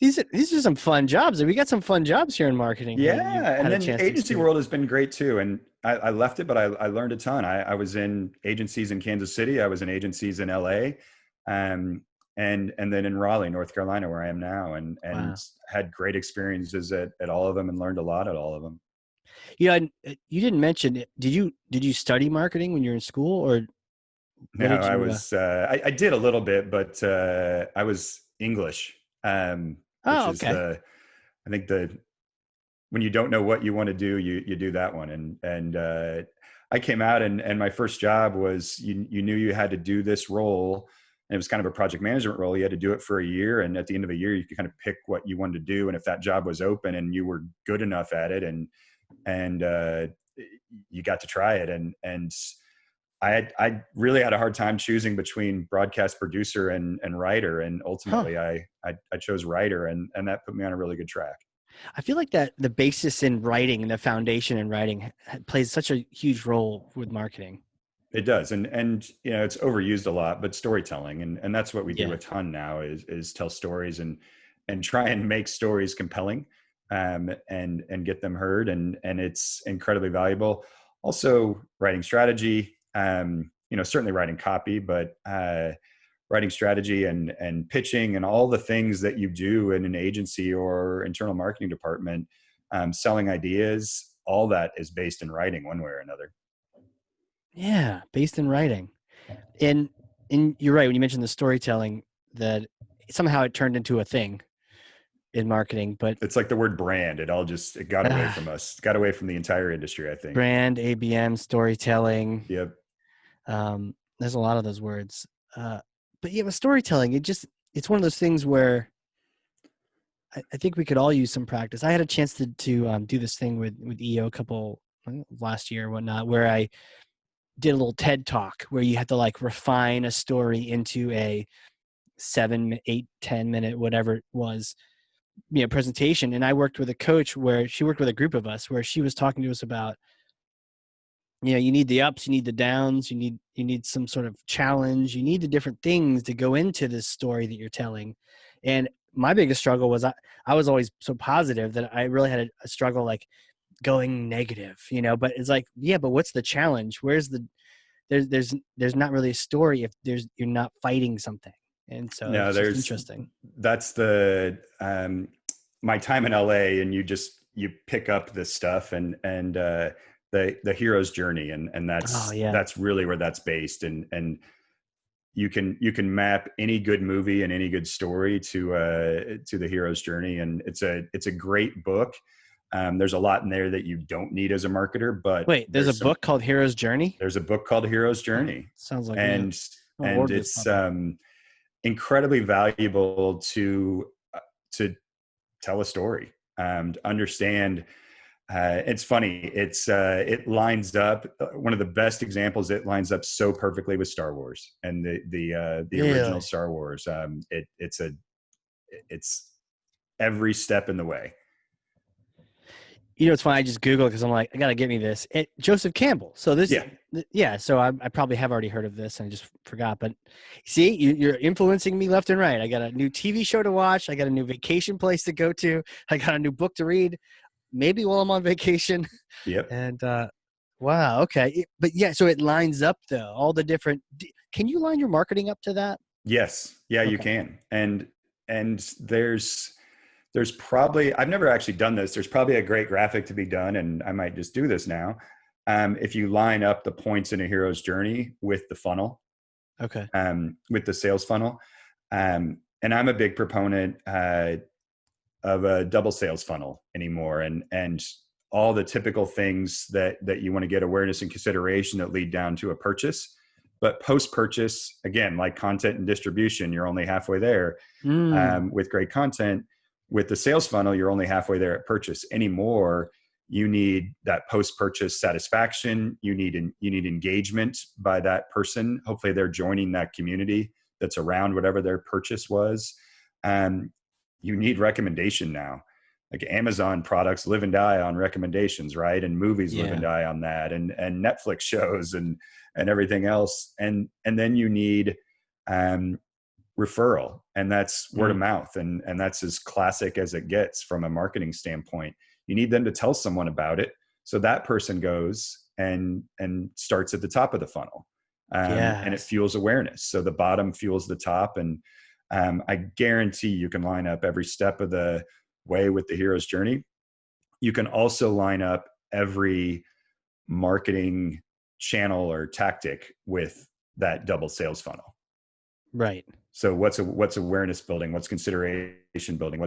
These are some fun jobs. We got some fun jobs here in marketing here that you've Yeah. And had a then chance to agency experience. world has been great too. And I left it, but I learned a ton. I was in agencies in Kansas City. I was in agencies in LA. And then in Raleigh, North Carolina, where I am now, and Wow. had great experiences at all of them and learned a lot at all of them. Yeah, you didn't mention it. Did you study marketing when you were in school, or No, what did I you? was, I did a little bit, but I was English, which Oh, is okay. I think when you don't know what you want to do, you do that one. And I came out and my first job was, you knew you had to do this role. And it was kind of a project management role. You had to do it for a year. And at the end of a year, you could kind of pick what you wanted to do. And if that job was open and you were good enough at it and you got to try it. And I really had a hard time choosing between broadcast producer and writer. And Huh. ultimately I chose writer, and that put me on a really good track. I feel like that the basis in writing and the foundation in writing plays such a huge role with marketing. It does. And it's overused a lot, but storytelling, and that's what we do Yeah. a ton now is tell stories and try and make stories compelling, and get them heard. And it's incredibly valuable. Also writing strategy, certainly writing copy, but writing strategy and pitching and all the things that you do in an agency or internal marketing department, selling ideas, all that is based in writing one way or another. Yeah, based in writing. And you're right when you mentioned the storytelling, that somehow it turned into a thing in marketing, but It's like the word brand. It got away from us, got away from the entire industry, I think. brand, ABM, storytelling. Yep. There's a lot of those words. But yeah, with storytelling, it's one of those things where I think we could all use some practice. I had a chance to do this thing with EO a couple last year or whatnot, where I did a little TED talk where you had to like refine a story into a 7, 8, 10 minute, whatever it was, presentation. And I worked with a coach where she worked with a group of us where she was talking to us about, you need the ups, you need the downs, you need some sort of challenge, you need the different things to go into this story that you're telling. And my biggest struggle was I was always so positive that I really had a struggle like going negative, but it's like, yeah, but what's the challenge? Where's there's not really a story if you're not fighting something. And so No, it's just interesting. that's the my time in LA, and you pick up this stuff and the hero's journey, and Oh yeah. that's really where that's based. And you can map any good movie and any good story to the hero's journey. And it's a great book. There's a lot in there that you don't need as a marketer, but Wait, there's a book called Hero's Journey? there's a book called Hero's Oh, Journey. sounds like me. and I'll and order this it's puppy. incredibly valuable to tell a story, to understand. It's funny. It lines up. One of the best examples. It lines up so perfectly with Star Wars and the original Really? Star Wars. It's every step in the way. It's funny. I just Googled because I'm like, I got to get me this. Joseph Campbell. So this, Yeah. yeah. So I probably have already heard of this and I just forgot. But see, you're influencing me left and right. I got a new TV show to watch. I got a new vacation place to go to. I got a new book to read, maybe while I'm on vacation. Yep. And Wow. Okay. But yeah, so it lines up though. All the different. Can you line your marketing up to that? Yes. Yeah, you Okay. can. And there's probably, I've never actually done this. There's probably a great graphic to be done, and I might just do this now. If you line up the points in a hero's journey with the funnel, Okay. with the sales funnel. And I'm a big proponent of a double sales funnel anymore, and all the typical things that you want to get awareness and consideration that lead down to a purchase. But post purchase, again, like content and distribution, you're only halfway there. Mm, With great content, with the sales funnel, you're only halfway there at purchase. Anymore, you need that post purchase satisfaction. You need engagement by that person. Hopefully, they're joining that community that's around whatever their purchase was. Um, you need recommendation now. Like Amazon products live and die on recommendations, right? And movies live and yeah. die on that, and Netflix shows and everything else. And then you need referral, and that's word of Mm, mouth, and that's as classic as it gets from a marketing standpoint. You need them to tell someone about it, so that person goes and starts at the top of the funnel, and it yes. fuels awareness. So the bottom fuels the top, and I guarantee you can line up every step of the way with the hero's journey. You can also line up every marketing channel or tactic with that double sales funnel. Right. So what's awareness building? What's consideration building?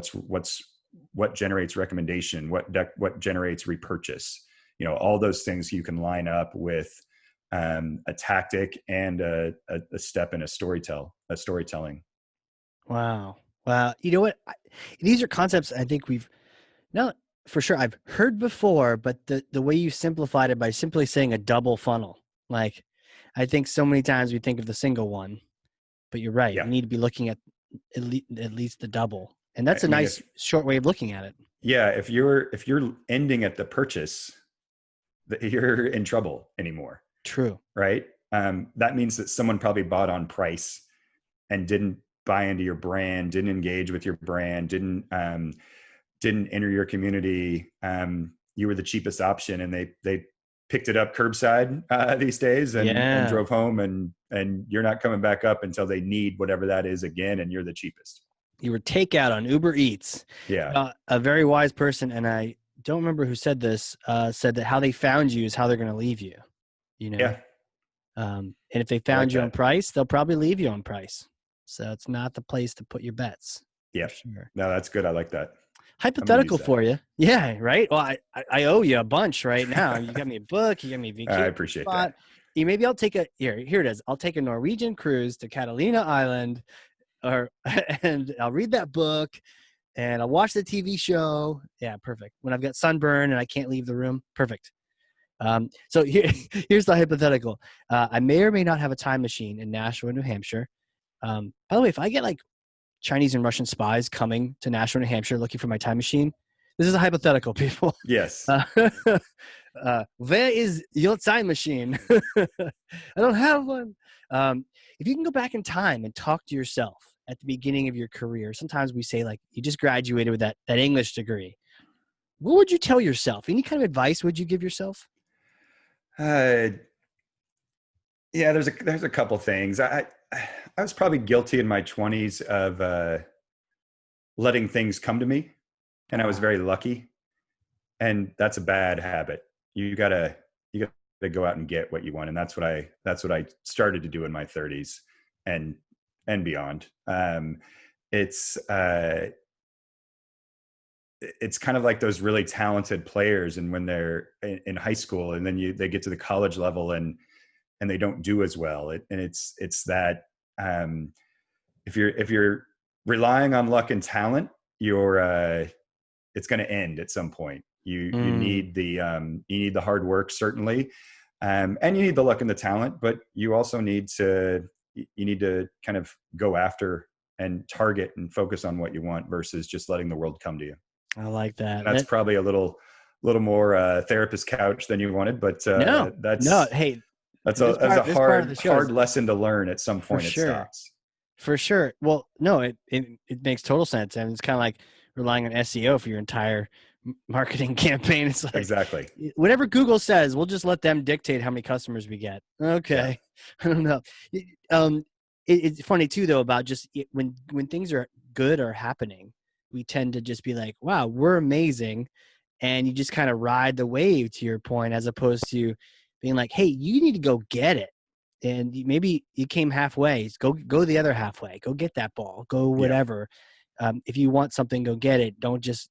What generates recommendation? What generates repurchase? All those things you can line up with a tactic and a step in a storytelling. Wow. Wow. You know what? These are concepts I think we've not for sure I've heard before, but the way you simplified it by simply saying a double funnel, like I think so many times we think of the single one, but you're right. Yeah, We need to be looking at least the double, and I that's a mean, nice short way of looking at it. if you're ending at the purchase, you're in trouble anymore, True. right? That means that someone probably bought on price and didn't buy into your brand, didn't engage with your brand, didn't enter your community. You were the cheapest option, and they picked it up curbside these days and Yeah. drove home, and you're not coming back up until they need whatever that is again, and you're the cheapest. You were takeout on Uber Eats. Yeah, A very wise person, and I don't remember who said this, said that how they found you is how they're going to leave you. You know, yeah, and if they I like found you on that. price, they'll probably leave you on price. So it's not the place to put your bets for Yeah, sure. no, that's good. I like that. I'm gonna use Hypothetical that. for you, yeah, right. Well, I owe you a bunch right now. You got me a book, you got me a I vacation appreciate spot. that. Maybe I'll take here it is. I'll take a Norwegian cruise to Catalina Island, or and I'll read that book and I'll watch the TV show. Yeah, perfect. When I've got sunburn and I can't leave the room, perfect. So here's the hypothetical. I may or may not have a time machine in Nashua, New Hampshire. By the way, if I get like Chinese and Russian spies coming to Nashua, New Hampshire looking for my time machine, this is a hypothetical, people. Yes. Uh, where is your time machine? I don't have one. If you can go back in time and talk to yourself at the beginning of your career, sometimes we say like you just graduated with that English degree. What would you tell yourself? Any kind of advice would you give yourself? Uh, yeah, there's a couple things. I was probably guilty in my 20s of letting things come to me, and I was very lucky, and that's a bad habit. You gotta go out and get what you want, and that's what I started to do in my 30s and beyond. It's it's kind of like those really talented players, and when they're in high school, and then they get to the college level, and they don't do as well. And it's that um, if you're relying on luck and talent, you're it's going to end at some point. You Mm, need the hard work, certainly, and you need the luck and the talent, but you need to kind of go after and target and focus on what you want versus just letting the world come to you. I like And that. that's probably a little more therapist couch than you wanted, but No, no. that's Hey, that's a this that's a part of the hard show is lesson to learn. At some for point, it sure. stops. For sure. Well, no, it makes total sense. And it's kind of like relying on SEO for your entire marketing campaign. It's like Exactly. whatever Google says, we'll just let them dictate how many customers we get. Yeah. Okay. I don't know. Um, it's funny too, though, about just when things are good or happening, we tend to just be like, wow, we're amazing. And you just kind of ride the wave, to your point, as opposed to being like, hey, you need to go get it. And maybe you came halfway. Go the other halfway. Go get that ball. Go Yeah. whatever. If you want something, go get it. Don't just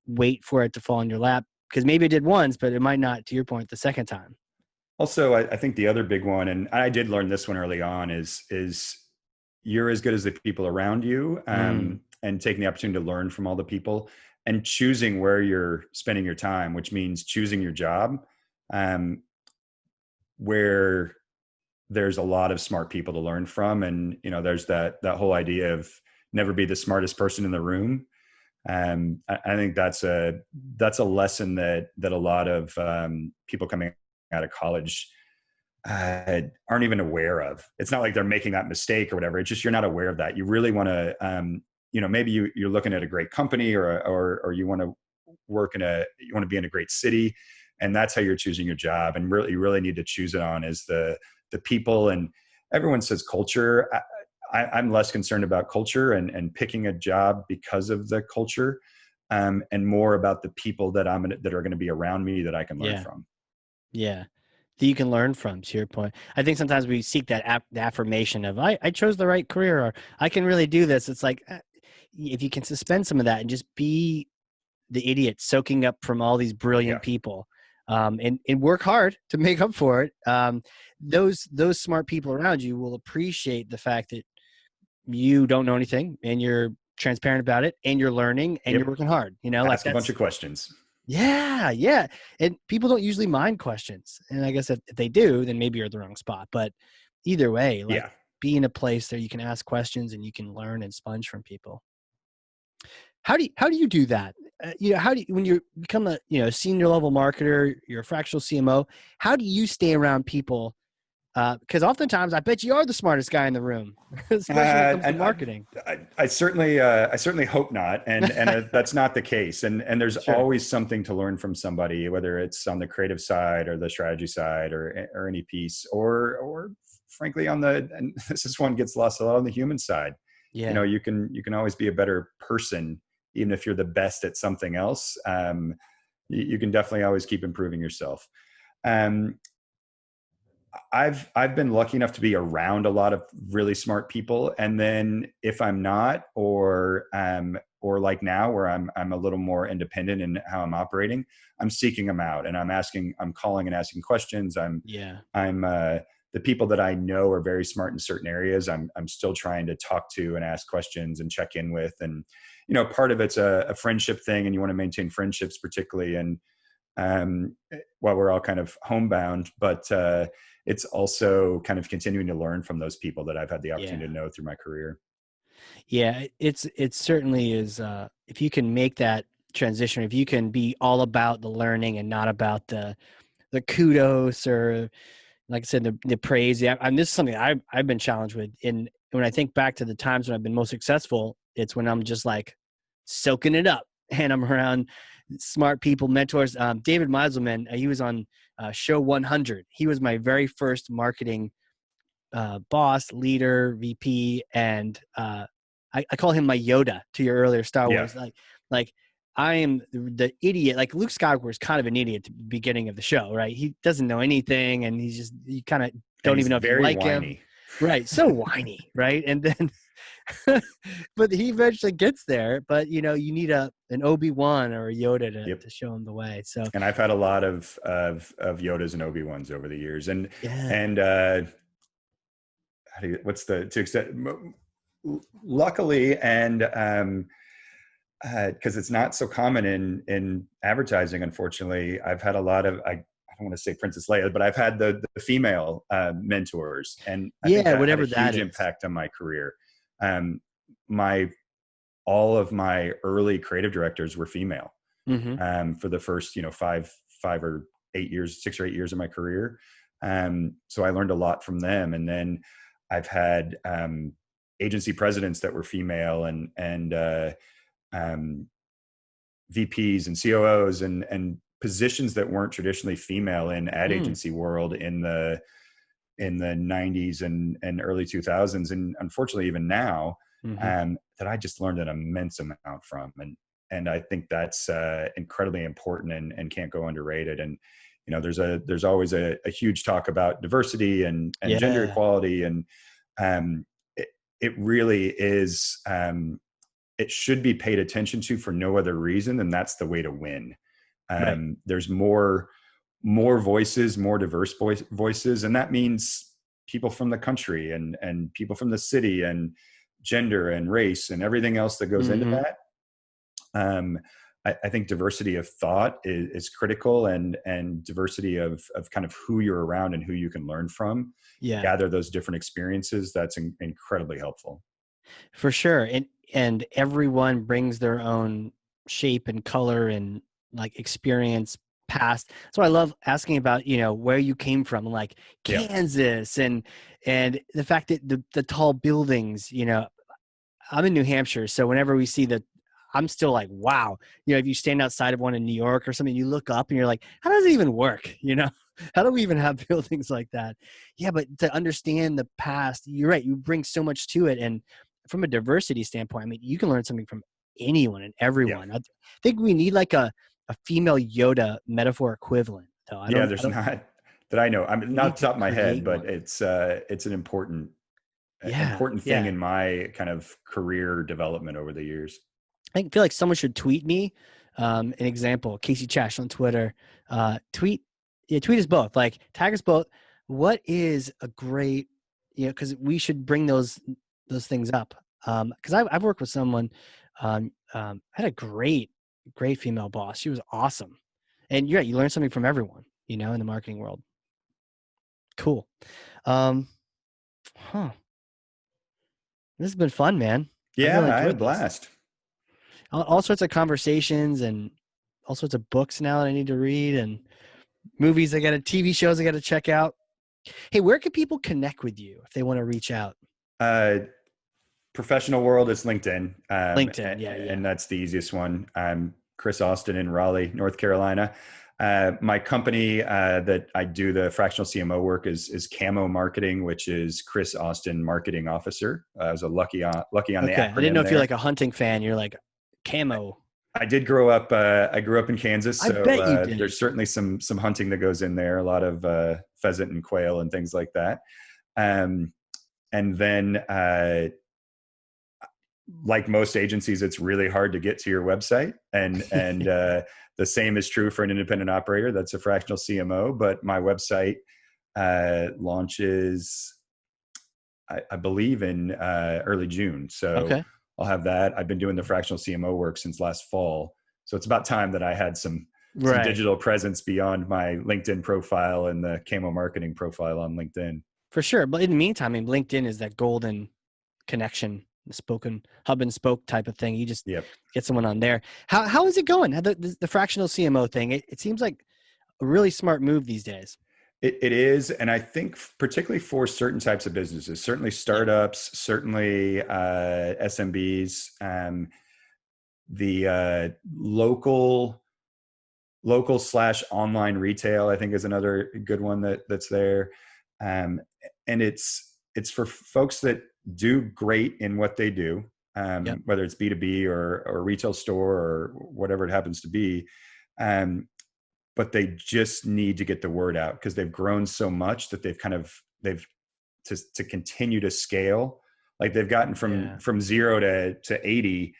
wait for it to fall in your lap, because maybe it did once, but it might not, to your point, the second time. Also, I think the other big one, and I did learn this one early on, is you're as good as the people around you, Mm, and taking the opportunity to learn from all the people and choosing where you're spending your time, which means choosing your job, um, where there's a lot of smart people to learn from. And, there's that whole idea of never be the smartest person in the room. I think that's a lesson that a lot of people coming out of college aren't even aware of. It's not like they're making that mistake or whatever. It's just you're not aware of that. You really want to, maybe you're looking at a great company, or you want to you want to be in a great city, and that's how you're choosing your job. And really, you really need to choose it on is the people. And everyone says culture. I'm less concerned about culture and picking a job because of the culture, and more about the people that are going to be around me that I can learn yeah, from. yeah. That you can learn from, to your point. I think sometimes we seek that the affirmation of, I chose the right career, or I can really do this. It's like, if you can suspend some of that and just be the idiot soaking up from all these brilliant Yeah. people, and work hard to make up for it. Those smart people around you will appreciate the fact that you don't know anything, and you're transparent about it, and you're learning, and you're Yep. working hard. Like Ask a bunch that's, of questions. yeah, yeah. And people don't usually mind questions. And I guess if they do, then maybe you're at the wrong spot. But either way, like, Yeah. be in a place where you can ask questions and you can learn and sponge from people. How do you do that? How do you, when you become a senior level marketer, you're a fractional CMO, how do you stay around people? Because oftentimes I bet you are the smartest guy in the room, especially when it comes to And marketing. I certainly hope not, and that's not the case. And there's Sure. always something to learn from somebody, whether it's on the creative side or the strategy side or any piece, or frankly and this is one gets lost a lot on the human side. Yeah. You can always be a better person, even if you're the best at something else. You can definitely always keep improving yourself. Um, I've been lucky enough to be around a lot of really smart people, and then if I'm not, or like now where I'm a little more independent in how I'm operating, I'm seeking them out, and I'm calling and asking questions. Yeah. I'm The people that I know are very smart in certain areas. I'm still trying to talk to and ask questions and check in with, and part of it's a friendship thing, and you want to maintain friendships, particularly and while we're all kind of homebound, but it's also kind of continuing to learn from those people that I've had the Yeah. opportunity to know through my career. Yeah, it certainly is. If you can make that transition, if you can be all about the learning and not about the kudos, or, like I said, the praise. Yeah, and this is something I've been challenged with. And when I think back to the times when I've been most successful, it's when I'm just like soaking it up, and I'm around smart people, mentors. David Meiselman, he was on Show 100. He was my very first marketing boss, leader, VP, and I call him my Yoda to your earlier Star Yeah, Wars. Like I am the idiot. Like Luke Skywalker is kind of an idiot at the beginning of the show, right? He doesn't know anything, and you kind of and don't he's even know if you very like him, whiny. right? So whiny, right? And then, but he eventually gets there. But you need an Obi-Wan or a Yoda Yep. to show him the way. So And I've had a lot of Yodas and Obi-Wans over the years, yeah, and how do you, what's the to extent luckily, and because it's not so common in advertising, unfortunately, I've had a lot of I don't want to say Princess Leia, but I've had the female mentors, and I think yeah, that had a whatever that huge is. impact on my career. Um, my All of my early creative directors were female, Mm-hmm. for the first 6 or 8 years of my career. So I learned a lot from them, and then I've had agency presidents that were female, and um, VPs and COOs and positions that weren't traditionally female in ad Mm. agency world in the 90s and early 2000s, and unfortunately even now, Mm-hmm. that I just learned an immense amount from. And I think that's incredibly important and can't go underrated. And there's always a huge talk about diversity and gender Yeah. equality, and um, it really is. It should be paid attention to for no other reason than that's the way to win. Right. There's more voices, more diverse voices, and that means people from the country and people from the city and gender and race and everything else that goes into Mm-hmm. that. I think diversity of thought is critical, and diversity of kind of who you're around and who you can learn from, Yeah. gather those different experiences. That's incredibly helpful. For sure. And everyone brings their own shape and color and like experience past. So I love asking about, where you came from, like Yeah. Kansas and the fact that the tall buildings, I'm in New Hampshire, so whenever we see I'm still like, wow. If you stand outside of one in New York or something, you look up and you're like, how does it even work? How do we even have buildings like that? Yeah, but to understand the past, you're right. You bring so much to it, and from a diversity standpoint, I mean, you can learn something from anyone and Yeah. everyone. I think we need like a female Yoda metaphor equivalent, though. Yeah. I There's don't. not that I know. I'm We not need off the to top of my head, create but one. it's an important Yeah, thing yeah. in my kind of career development over the years. I feel like someone should tweet me an example. Casey Chash on Twitter. Tweet, yeah, tweet us both. Like tag us both. What is a great, because we should bring those things up. Because I've worked with someone. Had a great female boss. She was awesome, and yeah, you learn something from everyone. In the marketing world. Cool. Um, huh. This has been fun, man. I've Yeah, really I had a enjoyed this. blast. All sorts of conversations and all sorts of books now that I need to read and movies TV shows I got to check out. Hey, where can people connect with you if they want to reach out? Uh, Professional world is LinkedIn, LinkedIn. Yeah. Yeah. and that's the easiest one. I'm Chris Austin in Raleigh, North Carolina. My company that I do the fractional CMO work is CAMO Marketing, which is Chris Austin Marketing Officer. I was lucky on the Okay. I didn't know acronym if you're there. like a hunting fan. You're like camo. I did grow up. I grew up in Kansas, I so bet you did. there's certainly some hunting that goes in there. A lot of pheasant and quail and things like that. Um, and then like most agencies, it's really hard to get to your website, and the same is true for an independent operator. That's a fractional CMO, but my website launches, I believe, in early June. So Okay. I'll have that. I've been doing the fractional CMO work since last fall, so it's about time that I had some Right. digital presence beyond my LinkedIn profile and the CAMO Marketing profile on LinkedIn. For sure. But in the meantime, I mean, LinkedIn is that golden connection, the spoken hub and spoke type of thing. You just Yep. get someone on there. How is it going? The fractional CMO thing? It seems like a really smart move these days. It is, and I think particularly for certain types of businesses, certainly Yeah. startups, certainly SMBs, the local slash online retail, I think, is another good one that's there, um, and it's for folks that do great in what they do, Yep. whether it's B2B or a retail store or whatever it happens to be. Um, but they just need to get the word out because they've grown so much that they've to continue to scale. Like they've gotten Yeah. from 0 to 80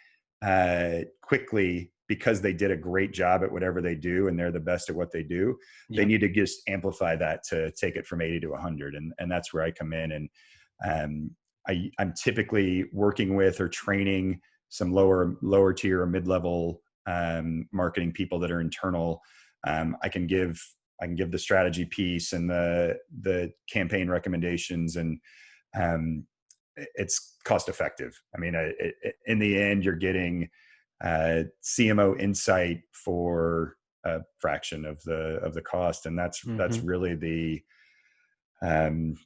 quickly because they did a great job at whatever they do and they're the best at what they do. They Yep. need to just amplify that to take it from 80 to 100, and that's where I come in. And I'm typically working with or training some lower tier or mid-level marketing people that are internal. I can give the strategy piece and the campaign recommendations, and it's cost effective. I mean, in the end, you're getting CMO insight for a fraction of the cost, and that's Mm-hmm. really um,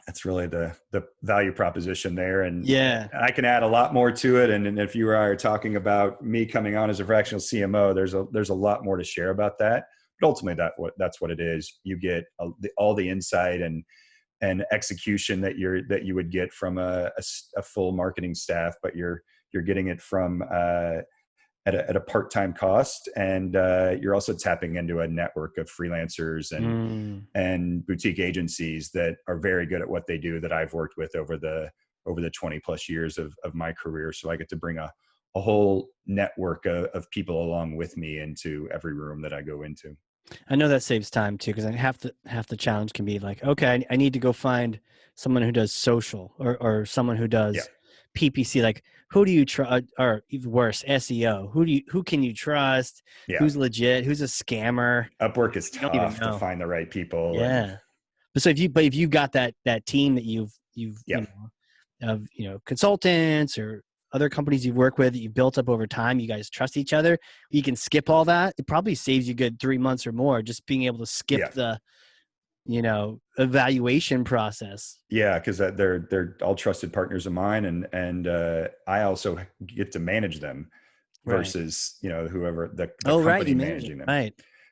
That's really the value proposition there. And Yeah. I can add a lot more to it. And if you are talking about me coming on as a fractional CMO, there's a lot more to share about that. But ultimately, that's what it is. You get all the insight and execution that you would get from a full marketing staff, but you're getting it from at a part-time cost, and you're also tapping into a network of freelancers and boutique agencies that are very good at what they do, that I've worked with over the 20 plus years of my career. So I get to bring a whole network of people along with me into every room that I go into. I know that saves time too, because half the challenge can be like, okay, I need to go find someone who does social or someone who Yeah. does PPC. Like, who do you trust, or even worse, SEO? Who can you trust? Yeah. Who's legit? Who's a scammer? Upwork is You don't even tough to know. find the right people. And Yeah. But so if you got that team that you've yeah, of consultants or other companies you've worked with that you've built up over time, you guys trust each other, you can skip all that. It probably saves you good 3 months or more just being able to skip yeah. the evaluation process. Yeah, because they're all trusted partners of mine, and I also get to manage them Right. versus whoever the Oh, right. company You manage it. managing them.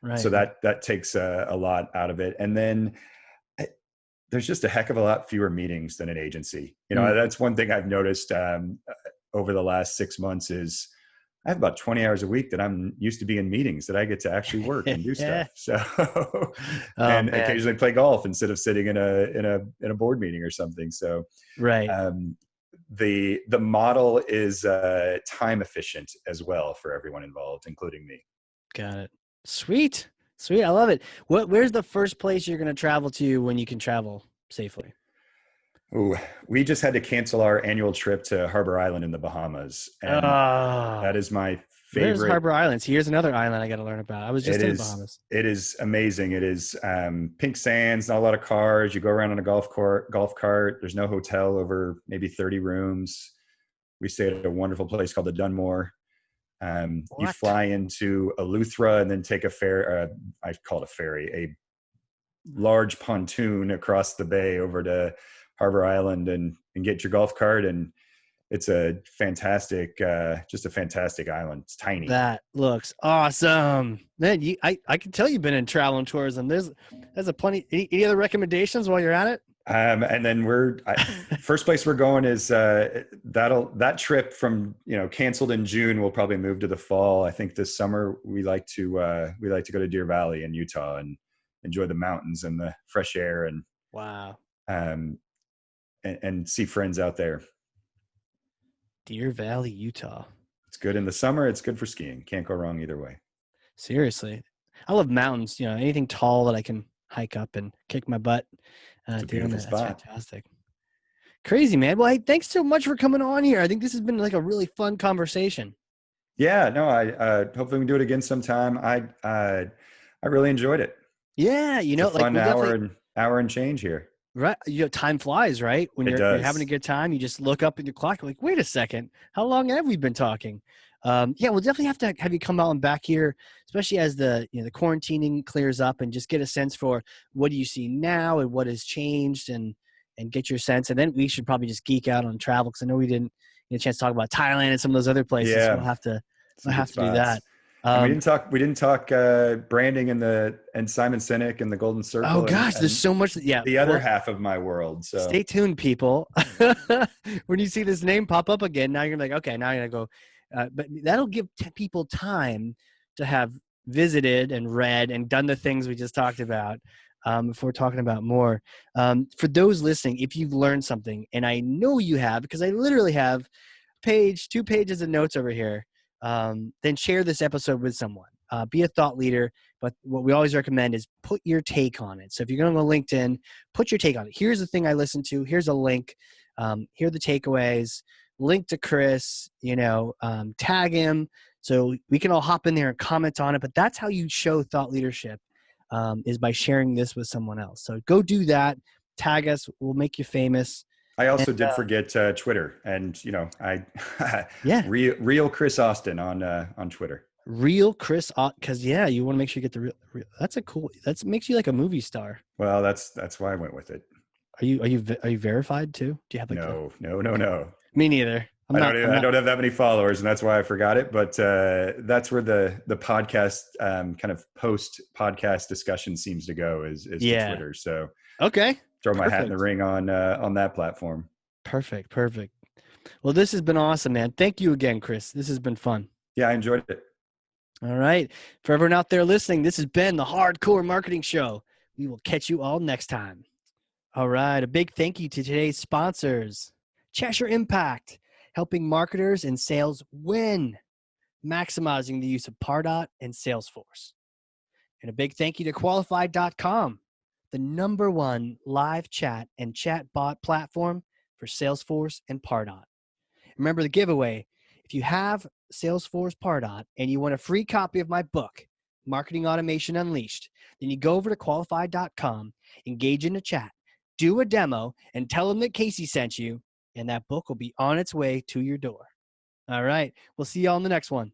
Right. So Right. Right. that takes a lot out of it, and then eh, there's just a heck of a lot fewer meetings than an agency. Mm. That's one thing I've noticed over the last 6 months is I have about 20 hours a week that I'm used to be in meetings that I get to actually work and do stuff. So, Oh and man. occasionally play golf instead of sitting in a board meeting or something. So, Right. um, the model is time efficient as well for everyone involved, including me. Got it. Sweet. Sweet. I love it. Where's the first place you're going to travel to when you can travel safely? Ooh, we just had to cancel our annual trip to Harbor Island in the Bahamas, and Oh, that is my where's favorite. Harbor Islands? Here's another island I got to learn about. I was just It in the is Bahamas. it is amazing. It is pink sands, not a lot of cars. You go around on a golf cart. There's no hotel, over maybe 30 rooms. We stayed at a wonderful place called the Dunmore. You What? fly into Eleuthera and then take a ferry. I call it a ferry, a large pontoon across the bay over to Harbor Island, and get your golf cart. And it's a fantastic, just a fantastic island. It's tiny. That looks awesome, man. I can tell you've been in travel and tourism. There's a plenty. Any other recommendations while you're at it? And then first place we're going is that trip from canceled in June will probably move to the fall. I think this summer we like to go to Deer Valley in Utah and enjoy the mountains and the fresh air Wow. um, and see friends out there. Deer Valley, Utah. It's good in the summer. It's good for skiing. Can't go wrong either way. Seriously, I love mountains. Anything tall that I can hike up and kick my butt It's a doing beautiful that. That's spot. fantastic. Crazy, man. Well, hey, thanks so much for coming on here. I think this has been like a really fun conversation. Yeah, no, I hopefully we can do it again sometime. I really enjoyed it. Yeah, It's a like fun we'll definitely. hour and change here. Right, time flies, right? When It you're having a does. good time, you just look up at your clock. You're like, wait a second, how long have we been talking? Yeah, we'll definitely have to have you come out and back here, especially as the the quarantining clears up, and just get a sense for what do you see now and what has changed, and get your sense. And then we should probably just geek out on travel, because I know we didn't get a chance to talk about Thailand and some of those other places. So Yeah, we'll some good have to do spots. that. And Um, we didn't talk branding and Simon Sinek and the Golden oh Circle gosh, there's and so much. Yeah, the other well, half of my world. So stay tuned, people. When you see this name pop up again, now you're like, okay, now you're gonna go. But that'll give people time to have visited and read and done the things we just talked about. If we're talking about more, for those listening, if you've learned something, and I know you have, because I literally have 2 pages of notes over here, then share this episode with someone. Be a thought leader, but what we always recommend is put your take on it. So if you're going to go LinkedIn, put your take on it. Here's the thing I listened to. Here's a link. Here are the takeaways. Link to Chris. Tag him so we can all hop in there and comment on it. But that's how you show thought leadership, is by sharing this with someone else. So go do that. Tag us. We'll make you famous. I And also did forget Twitter, and I yeah. real Chris Austin on Twitter. Real Chris, because you want to make sure you get the real. That's a cool. That makes you like a movie star. Well, that's why I went with it. Are you verified too? Do you have like No, no, no, no. Me neither. I'm not. I don't have that many followers, and that's why I forgot it. But that's where the podcast kind of post podcast discussion seems to go is to Yeah. Twitter. So Okay. throw my hat in the Perfect. ring on that platform. Perfect. Perfect. Well, this has been awesome, man. Thank you again, Chris. This has been fun. Yeah, I enjoyed it. All right. For everyone out there listening, this has been the Hardcore Marketing Show. We will catch you all next time. All right. A big thank you to today's sponsors. Cheshire Impact, helping marketers and sales win, maximizing the use of Pardot and Salesforce. And a big thank you to Qualified.com, the #1 live chat and chatbot platform for Salesforce and Pardot. Remember the giveaway. If you have Salesforce Pardot and you want a free copy of my book, Marketing Automation Unleashed, then you go over to Qualified.com, engage in a chat, do a demo, and tell them that Casey sent you, and that book will be on its way to your door. All right. We'll see you all in the next one.